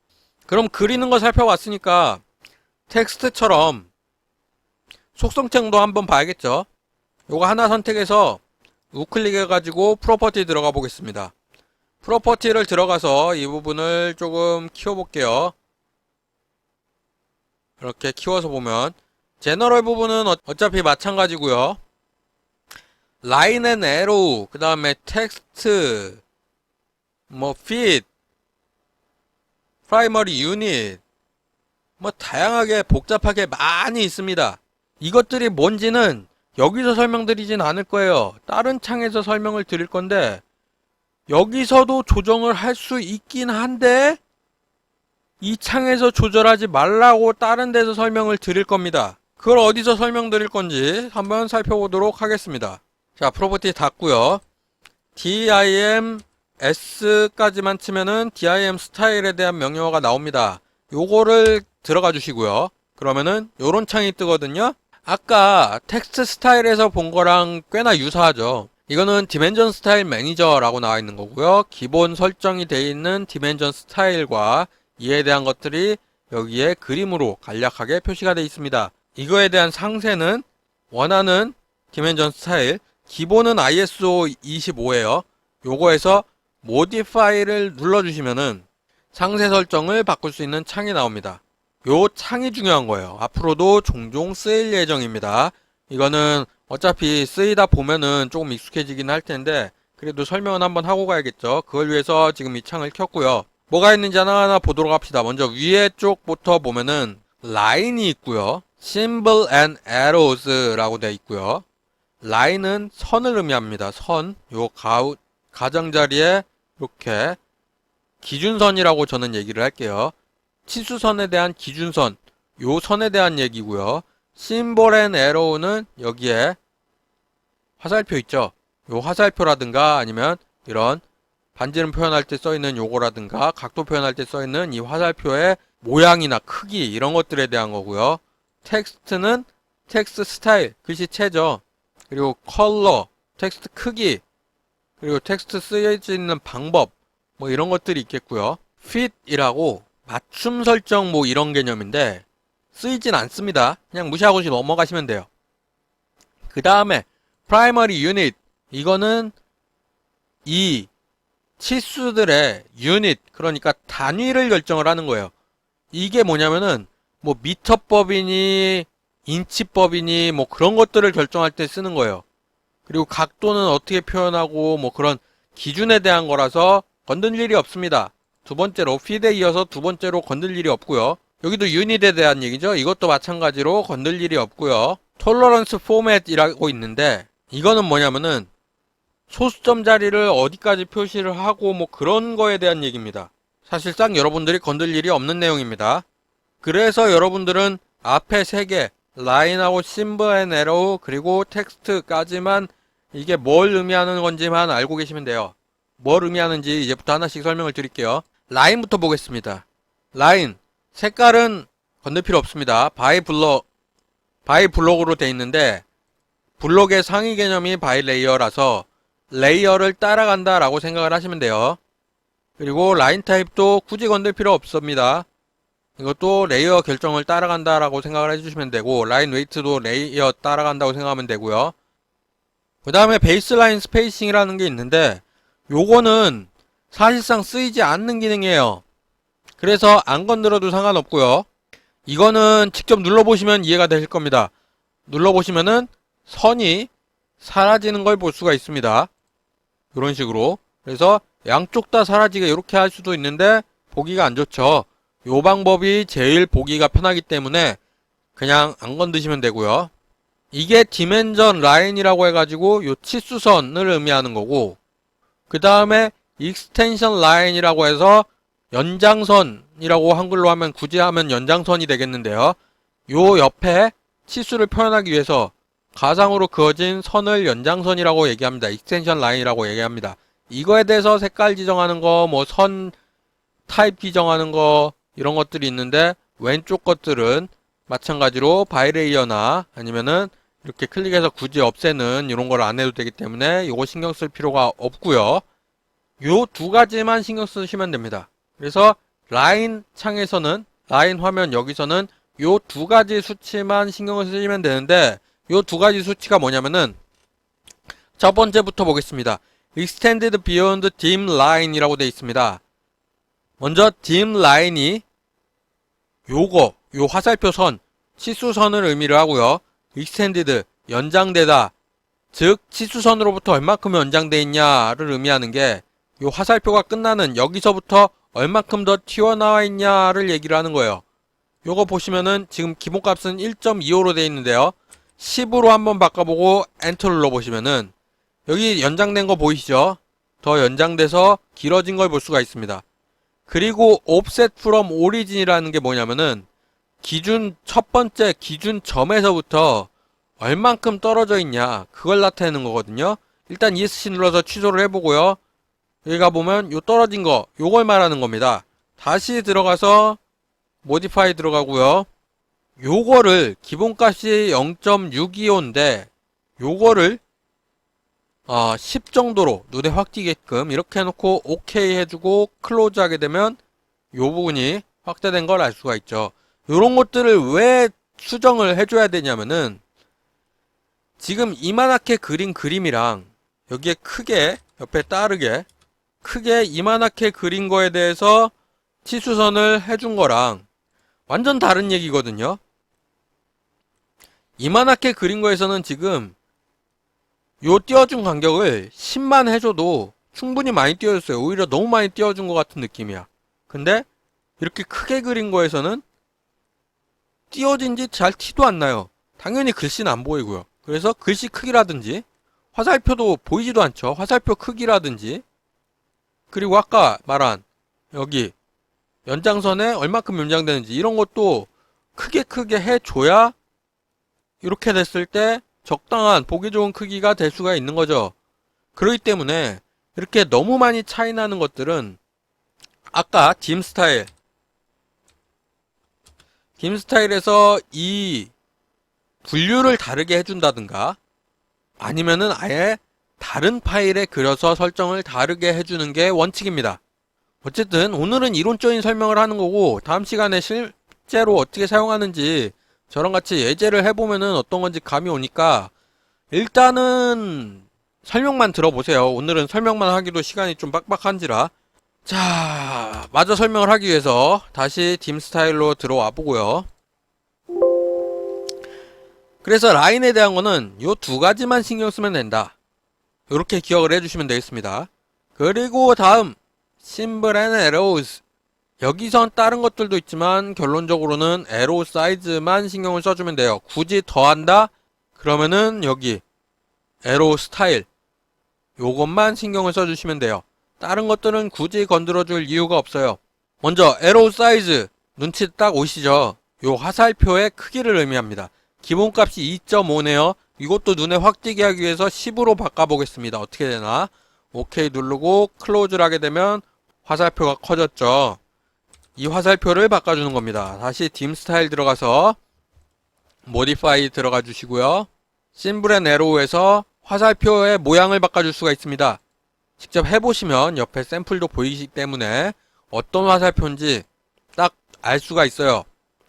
그럼 그리는 거 살펴봤으니까 텍스트처럼 속성창도 한번 봐야겠죠. 요거 하나 선택해서 우클릭해가지고 프로퍼티 들어가 보겠습니다. 프로퍼티를 들어가서 이 부분을 조금 키워볼게요. 이렇게 키워서 보면 제너럴 부분은 어차피 마찬가지고요. 라인 앤 에로우 그 다음에 텍스트 뭐 fit 프라이머리 유닛 뭐 다양하게 복잡하게 많이 있습니다. 이것들이 뭔지는 여기서 설명드리진 않을 거예요. 다른 창에서 설명을 드릴 건데 여기서도 조정을 할 수 있긴 한데 이 창에서 조절하지 말라고 다른 데서 설명을 드릴 겁니다. 그걸 어디서 설명드릴 건지 한번 살펴보도록 하겠습니다. 자, 프로퍼티 닫고요. DIMS까지만 치면은 DIM 스타일에 대한 명령어가 나옵니다. 요거를 들어가 주시고요. 그러면은 요런 창이 뜨거든요. 아까 텍스트 스타일에서 본 거랑 꽤나 유사하죠. 이거는 디멘전 스타일 매니저라고 나와 있는 거고요. 기본 설정이 되어 있는 디멘전 스타일과 이에 대한 것들이 여기에 그림으로 간략하게 표시가 되어 있습니다. 이거에 대한 상세는 원하는 디멘전 스타일, 기본은 ISO 25예요. 요거에서 모디파이를 눌러주시면은 상세 설정을 바꿀 수 있는 창이 나옵니다. 요 창이 중요한 거예요. 앞으로도 종종 쓰일 예정입니다. 이거는 어차피 쓰이다 보면은 조금 익숙해지긴 할 텐데 그래도 설명은 한번 하고 가야겠죠. 그걸 위해서 지금 이 창을 켰고요. 뭐가 있는지 하나하나 보도록 합시다. 먼저 위에 쪽부터 보면은 라인이 있고요. Symbol and Arrows 라고 되어 있고요. 라인은 선을 의미합니다. 선. 요 가장자리에 이렇게 기준선이라고 저는 얘기를 할게요. 치수선에 대한 기준선, 요 선에 대한 얘기고요. Symbol and Arrow는 여기에 화살표 있죠. 요 화살표라든가 아니면 이런 반지름 표현할 때 써있는 요거라든가 각도 표현할 때 써있는 이 화살표의 모양이나 크기 이런 것들에 대한 거고요. 텍스트는 텍스트 스타일, 글씨체죠. 그리고 컬러, 텍스트 크기, 그리고 텍스트 쓰여지는 방법 뭐 이런 것들이 있겠고요. fit이라고 맞춤 설정 뭐 이런 개념인데 쓰이진 않습니다. 그냥 무시하고 넘어가시면 돼요. 그 다음에 primary unit, 이거는 이 치수들의 유닛, 그러니까 단위를 결정을 하는 거예요. 이게 뭐냐면은 뭐 미터법이니 인치법이니 뭐 그런 것들을 결정할 때 쓰는 거예요. 그리고 각도는 어떻게 표현하고 뭐 그런 기준에 대한 거라서 건들 일이 없습니다. 두 번째로 feed에 이어서 두 번째로 건들 일이 없고요. 여기도 유닛에 대한 얘기죠. 이것도 마찬가지로 건들 일이 없고요. tolerance format이라고 있는데 이거는 뭐냐면은 소수점 자리를 어디까지 표시를 하고 뭐 그런 거에 대한 얘기입니다. 사실상 여러분들이 건들 일이 없는 내용입니다. 그래서 여러분들은 앞에 3개 라인하고 심볼 앤 에러우 그리고 텍스트까지만 이게 뭘 의미하는 건지만 알고 계시면 돼요. 뭘 의미하는지 이제부터 하나씩 설명을 드릴게요. 라인부터 보겠습니다. 라인 색깔은 건들 필요 없습니다. 바이 블록으로 돼 있는데 블록의 상위 개념이 바이 레이어라서 레이어를 따라간다 라고 생각을 하시면 돼요. 그리고 라인 타입도 굳이 건들 필요 없습니다. 이것도 레이어 결정을 따라간다 라고 생각을 해주시면 되고 라인 웨이트도 레이어 따라간다고 생각하면 되고요. 그 다음에 베이스라인 스페이싱이라는 게 있는데 요거는 사실상 쓰이지 않는 기능이에요. 그래서 안 건드려도 상관없고요. 이거는 직접 눌러보시면 이해가 되실 겁니다. 눌러보시면은 선이 사라지는 걸 볼 수가 있습니다. 이런 식으로. 그래서 양쪽 다 사라지게 이렇게 할 수도 있는데 보기가 안 좋죠. 요 방법이 제일 보기가 편하기 때문에 그냥 안 건드시면 되고요. 이게 디멘전 라인이라고 해가지고 요 치수선을 의미하는 거고 그 다음에 익스텐션 라인이라고 해서 연장선이라고 한글로 하면 굳이 하면 연장선이 되겠는데요. 요 옆에 치수를 표현하기 위해서 가상으로 그어진 선을 연장선이라고 얘기합니다. 익스텐션 라인이라고 얘기합니다. 이거에 대해서 색깔 지정하는 거, 뭐 선 타입 지정하는 거 이런 것들이 있는데 왼쪽 것들은 마찬가지로 바이레이어나 아니면은 이렇게 클릭해서 굳이 없애는 이런 걸 안 해도 되기 때문에 이거 신경 쓸 필요가 없고요. 요 두 가지만 신경 쓰시면 됩니다. 그래서 라인 창에서는 라인 화면 여기서는 요 두 가지 수치만 신경을 쓰시면 되는데 요 두 가지 수치가 뭐냐면은 첫 번째부터 보겠습니다. Extended Beyond Dim Line이라고 되어 있습니다. 먼저 dim line이 요 화살표 선, 치수선을 의미를 하고요. extended, 연장되다. 즉 치수선으로부터 얼마큼 연장돼 있냐를 의미하는 게 요 화살표가 끝나는 여기서부터 얼마큼 더 튀어나와 있냐를 얘기를 하는 거예요. 요거 보시면은 지금 기본값은 1.25로 되어 있는데요. 10으로 한번 바꿔보고 엔터 눌러보시면은 여기 연장된 거 보이시죠? 더 연장돼서 길어진 걸 볼 수가 있습니다. 그리고 offset from origin이라는 게 뭐냐면은 첫 번째 기준점에서부터 얼만큼 떨어져 있냐 그걸 나타내는 거거든요. 일단 ESC 눌러서 취소를 해보고요. 여기 가보면 요 떨어진 거 요걸 말하는 겁니다. 다시 들어가서 modify 들어가고요. 요거를 기본값이 0.625인데 요거를 10 정도로 눈에 확 띄게끔 이렇게 해놓고 OK 해주고 클로즈 하게 되면 요 부분이 확대된 걸 알 수가 있죠. 이런 것들을 왜 수정을 해줘야 되냐면은 지금 이만하게 그린 그림이랑 여기에 크게 옆에 따르게 크게 이만하게 그린 거에 대해서 치수선을 해준 거랑 완전 다른 얘기거든요. 이만하게 그린 거에서는 지금 요 띄워준 간격을 10만 해줘도 충분히 많이 띄워줬어요. 오히려 너무 많이 띄워준 것 같은 느낌이야. 근데 이렇게 크게 그린 거에서는 띄워진지 잘 티도 안 나요. 당연히 글씨는 안 보이고요. 그래서 글씨 크기라든지 화살표도 보이지도 않죠. 화살표 크기라든지 그리고 아까 말한 여기 연장선에 얼마큼 연장되는지 이런 것도 크게 해줘야 이렇게 됐을 때 적당한 보기 좋은 크기가 될 수가 있는 거죠. 그렇기 때문에 이렇게 너무 많이 차이 나는 것들은 아까 딤 스타일에서 이 분류를 다르게 해준다든가 아니면은 아예 다른 파일에 그려서 설정을 다르게 해주는 게 원칙입니다. 어쨌든 오늘은 이론적인 설명을 하는 거고 다음 시간에 실제로 어떻게 사용하는지 저랑 같이 예제를 해보면은 어떤 건지 감이 오니까 일단은 설명만 들어보세요. 오늘은 설명만 하기도 시간이 좀 빡빡한지라. 자, 마저 설명을 하기 위해서 다시 딤 스타일로 들어와 보고요. 그래서 라인에 대한 거는 요 두 가지만 신경 쓰면 된다. 이렇게 기억을 해주시면 되겠습니다. 그리고 다음 심블 앤 에로우즈 여기선 다른 것들도 있지만 결론적으로는 에로우 사이즈만 신경을 써주면 돼요. 굳이 더한다? 그러면은 여기 에로우 스타일 요것만 신경을 써주시면 돼요. 다른 것들은 굳이 건드려줄 이유가 없어요. 먼저 에로우 사이즈 눈치 딱 오시죠? 요 화살표의 크기를 의미합니다. 기본값이 2.5네요. 이것도 눈에 확 띄게 하기 위해서 10으로 바꿔보겠습니다. 어떻게 되나? 오케이 누르고 클로즈를 하게 되면 화살표가 커졌죠. 이 화살표를 바꿔주는 겁니다. 다시 딤 스타일 들어가서 모디파이 들어가 주시고요. 심블 앤 에로우에서 화살표의 모양을 바꿔줄 수가 있습니다. 직접 해보시면 옆에 샘플도 보이기 때문에 어떤 화살표인지 딱 알 수가 있어요.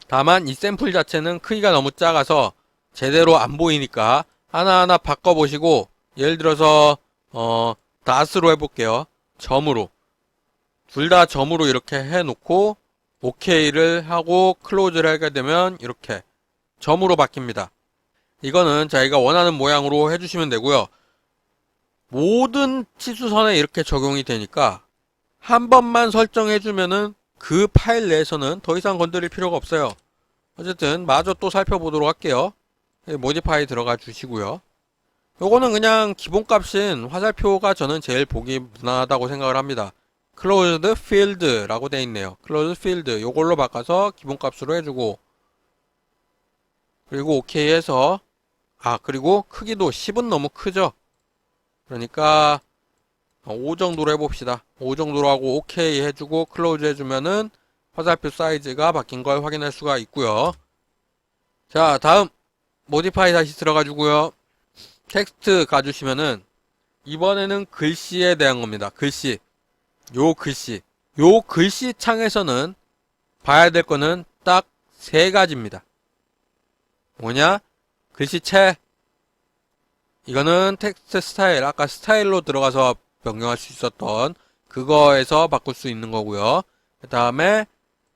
다만 이 샘플 자체는 크기가 너무 작아서 제대로 안 보이니까 하나하나 바꿔보시고 예를 들어서 닷으로 해볼게요. 점으로 둘 다 점으로 이렇게 해놓고 OK를 하고 클로즈를 하게 되면 이렇게 점으로 바뀝니다. 이거는 자기가 원하는 모양으로 해주시면 되고요. 모든 치수선에 이렇게 적용이 되니까 한 번만 설정해주면은 그 파일 내에서는 더 이상 건드릴 필요가 없어요. 어쨌든 마저 또 살펴보도록 할게요. 모디파이 들어가 주시고요. 요거는 그냥 기본값인 화살표가 저는 제일 보기 무난하다고 생각을 합니다. closed field라고 되어 있네요. closed field 요걸로 바꿔서 기본값으로 해주고 그리고 OK 해서 그리고 크기도 10은 너무 크죠. 그러니까 5 정도로 해봅시다. 5 정도로 하고 OK 해주고 클로즈 해주면은 화살표 사이즈가 바뀐 걸 확인할 수가 있고요. 자, 다음 모디파이 다시 들어가주고요. 텍스트 가주시면은 이번에는 글씨에 대한 겁니다. 글씨. 요 글씨 창에서는 봐야 될 거는 딱 3가지입니다. 뭐냐? 글씨체. 이거는 텍스트 스타일. 아까 스타일로 들어가서 변경할 수 있었던 그거에서 바꿀 수 있는 거고요. 그 다음에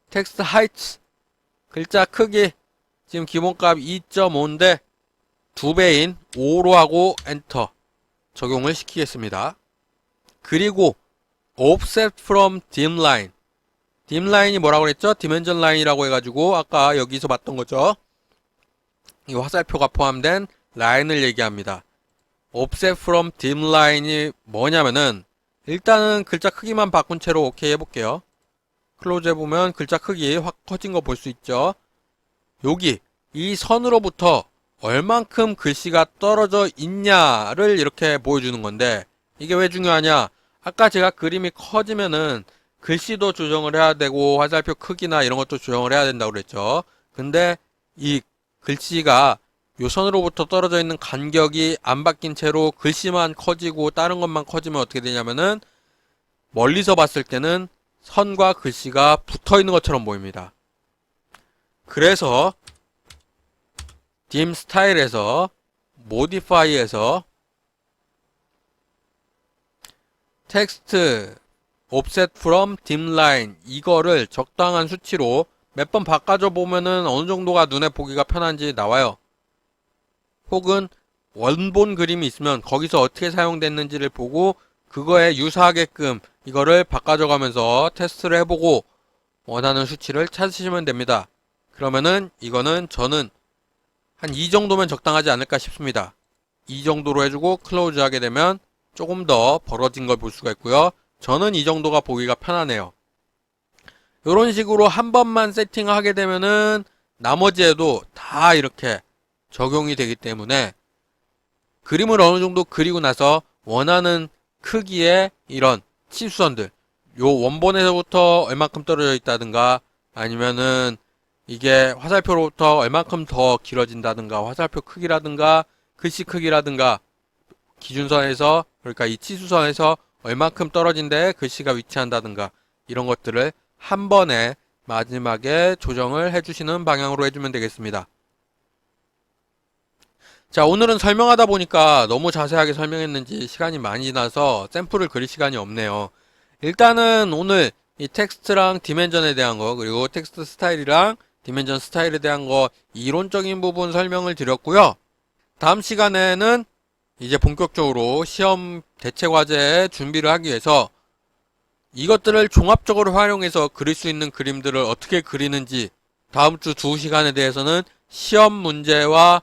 텍스트 하이트. 글자 크기. 지금 기본값 2.5인데 2배인 5로 하고 엔터 적용을 시키겠습니다. 그리고 offset from dim line. dim line이 뭐라고 그랬죠? dimension line이라고 해가지고 아까 여기서 봤던 거죠. 이 화살표가 포함된 라인을 얘기합니다. offset from dim line이 뭐냐면은 일단은 글자 크기만 바꾼 채로 오케이 해볼게요. 클로즈 해보면 글자 크기 확 커진 거 볼 수 있죠. 여기 이 선으로부터 얼만큼 글씨가 떨어져 있냐를 이렇게 보여주는 건데 이게 왜 중요하냐? 아까 제가 그림이 커지면은 글씨도 조정을 해야 되고 화살표 크기나 이런 것도 조정을 해야 된다고 그랬죠. 근데 이 글씨가 요 선으로부터 떨어져 있는 간격이 안 바뀐 채로 글씨만 커지고 다른 것만 커지면 어떻게 되냐면은 멀리서 봤을 때는 선과 글씨가 붙어 있는 것처럼 보입니다. 그래서 dim 스타일에서 modify에서 text offset from dim line 이거를 적당한 수치로 몇 번 바꿔줘 보면은 어느 정도가 눈에 보기가 편한지 나와요. 혹은 원본 그림이 있으면 거기서 어떻게 사용됐는지를 보고 그거에 유사하게끔 이거를 바꿔줘 가면서 테스트를 해보고 원하는 수치를 찾으시면 됩니다. 그러면은 이거는 저는 한 이 정도면 적당하지 않을까 싶습니다. 이 정도로 해주고 클로즈 하게 되면 조금 더 벌어진 걸 볼 수가 있고요. 저는 이 정도가 보기가 편하네요. 이런 식으로 한 번만 세팅하게 되면은 나머지에도 다 이렇게 적용이 되기 때문에 그림을 어느 정도 그리고 나서 원하는 크기의 이런 치수선들, 요 원본에서부터 얼만큼 떨어져 있다든가 아니면은 이게 화살표로부터 얼만큼 더 길어진다든가 화살표 크기라든가 글씨 크기라든가 기준선에서 그러니까 이 치수선에서 얼만큼 떨어진 데에 글씨가 위치한다든가 이런 것들을 한 번에 마지막에 조정을 해주시는 방향으로 해주면 되겠습니다. 자, 오늘은 설명하다 보니까 너무 자세하게 설명했는지 시간이 많이 지나서 샘플을 그릴 시간이 없네요. 일단은 오늘 이 텍스트랑 디멘전에 대한 거 그리고 텍스트 스타일이랑 디멘전 스타일에 대한 거 이론적인 부분 설명을 드렸고요. 다음 시간에는 이제 본격적으로 시험 대체 과제 준비를 하기 위해서 이것들을 종합적으로 활용해서 그릴 수 있는 그림들을 어떻게 그리는지 다음 주 2시간에 대해서는 시험 문제와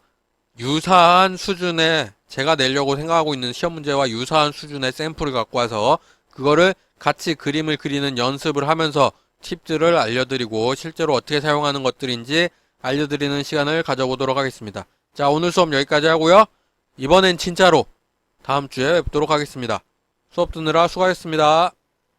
유사한 수준의 제가 내려고 생각하고 있는 시험 문제와 유사한 수준의 샘플을 갖고 와서 그거를 같이 그림을 그리는 연습을 하면서 팁들을 알려드리고 실제로 어떻게 사용하는 것들인지 알려드리는 시간을 가져보도록 하겠습니다. 자, 오늘 수업 여기까지 하고요. 이번엔 진짜로 다음 주에 뵙도록 하겠습니다. 수업 듣느라 수고하셨습니다.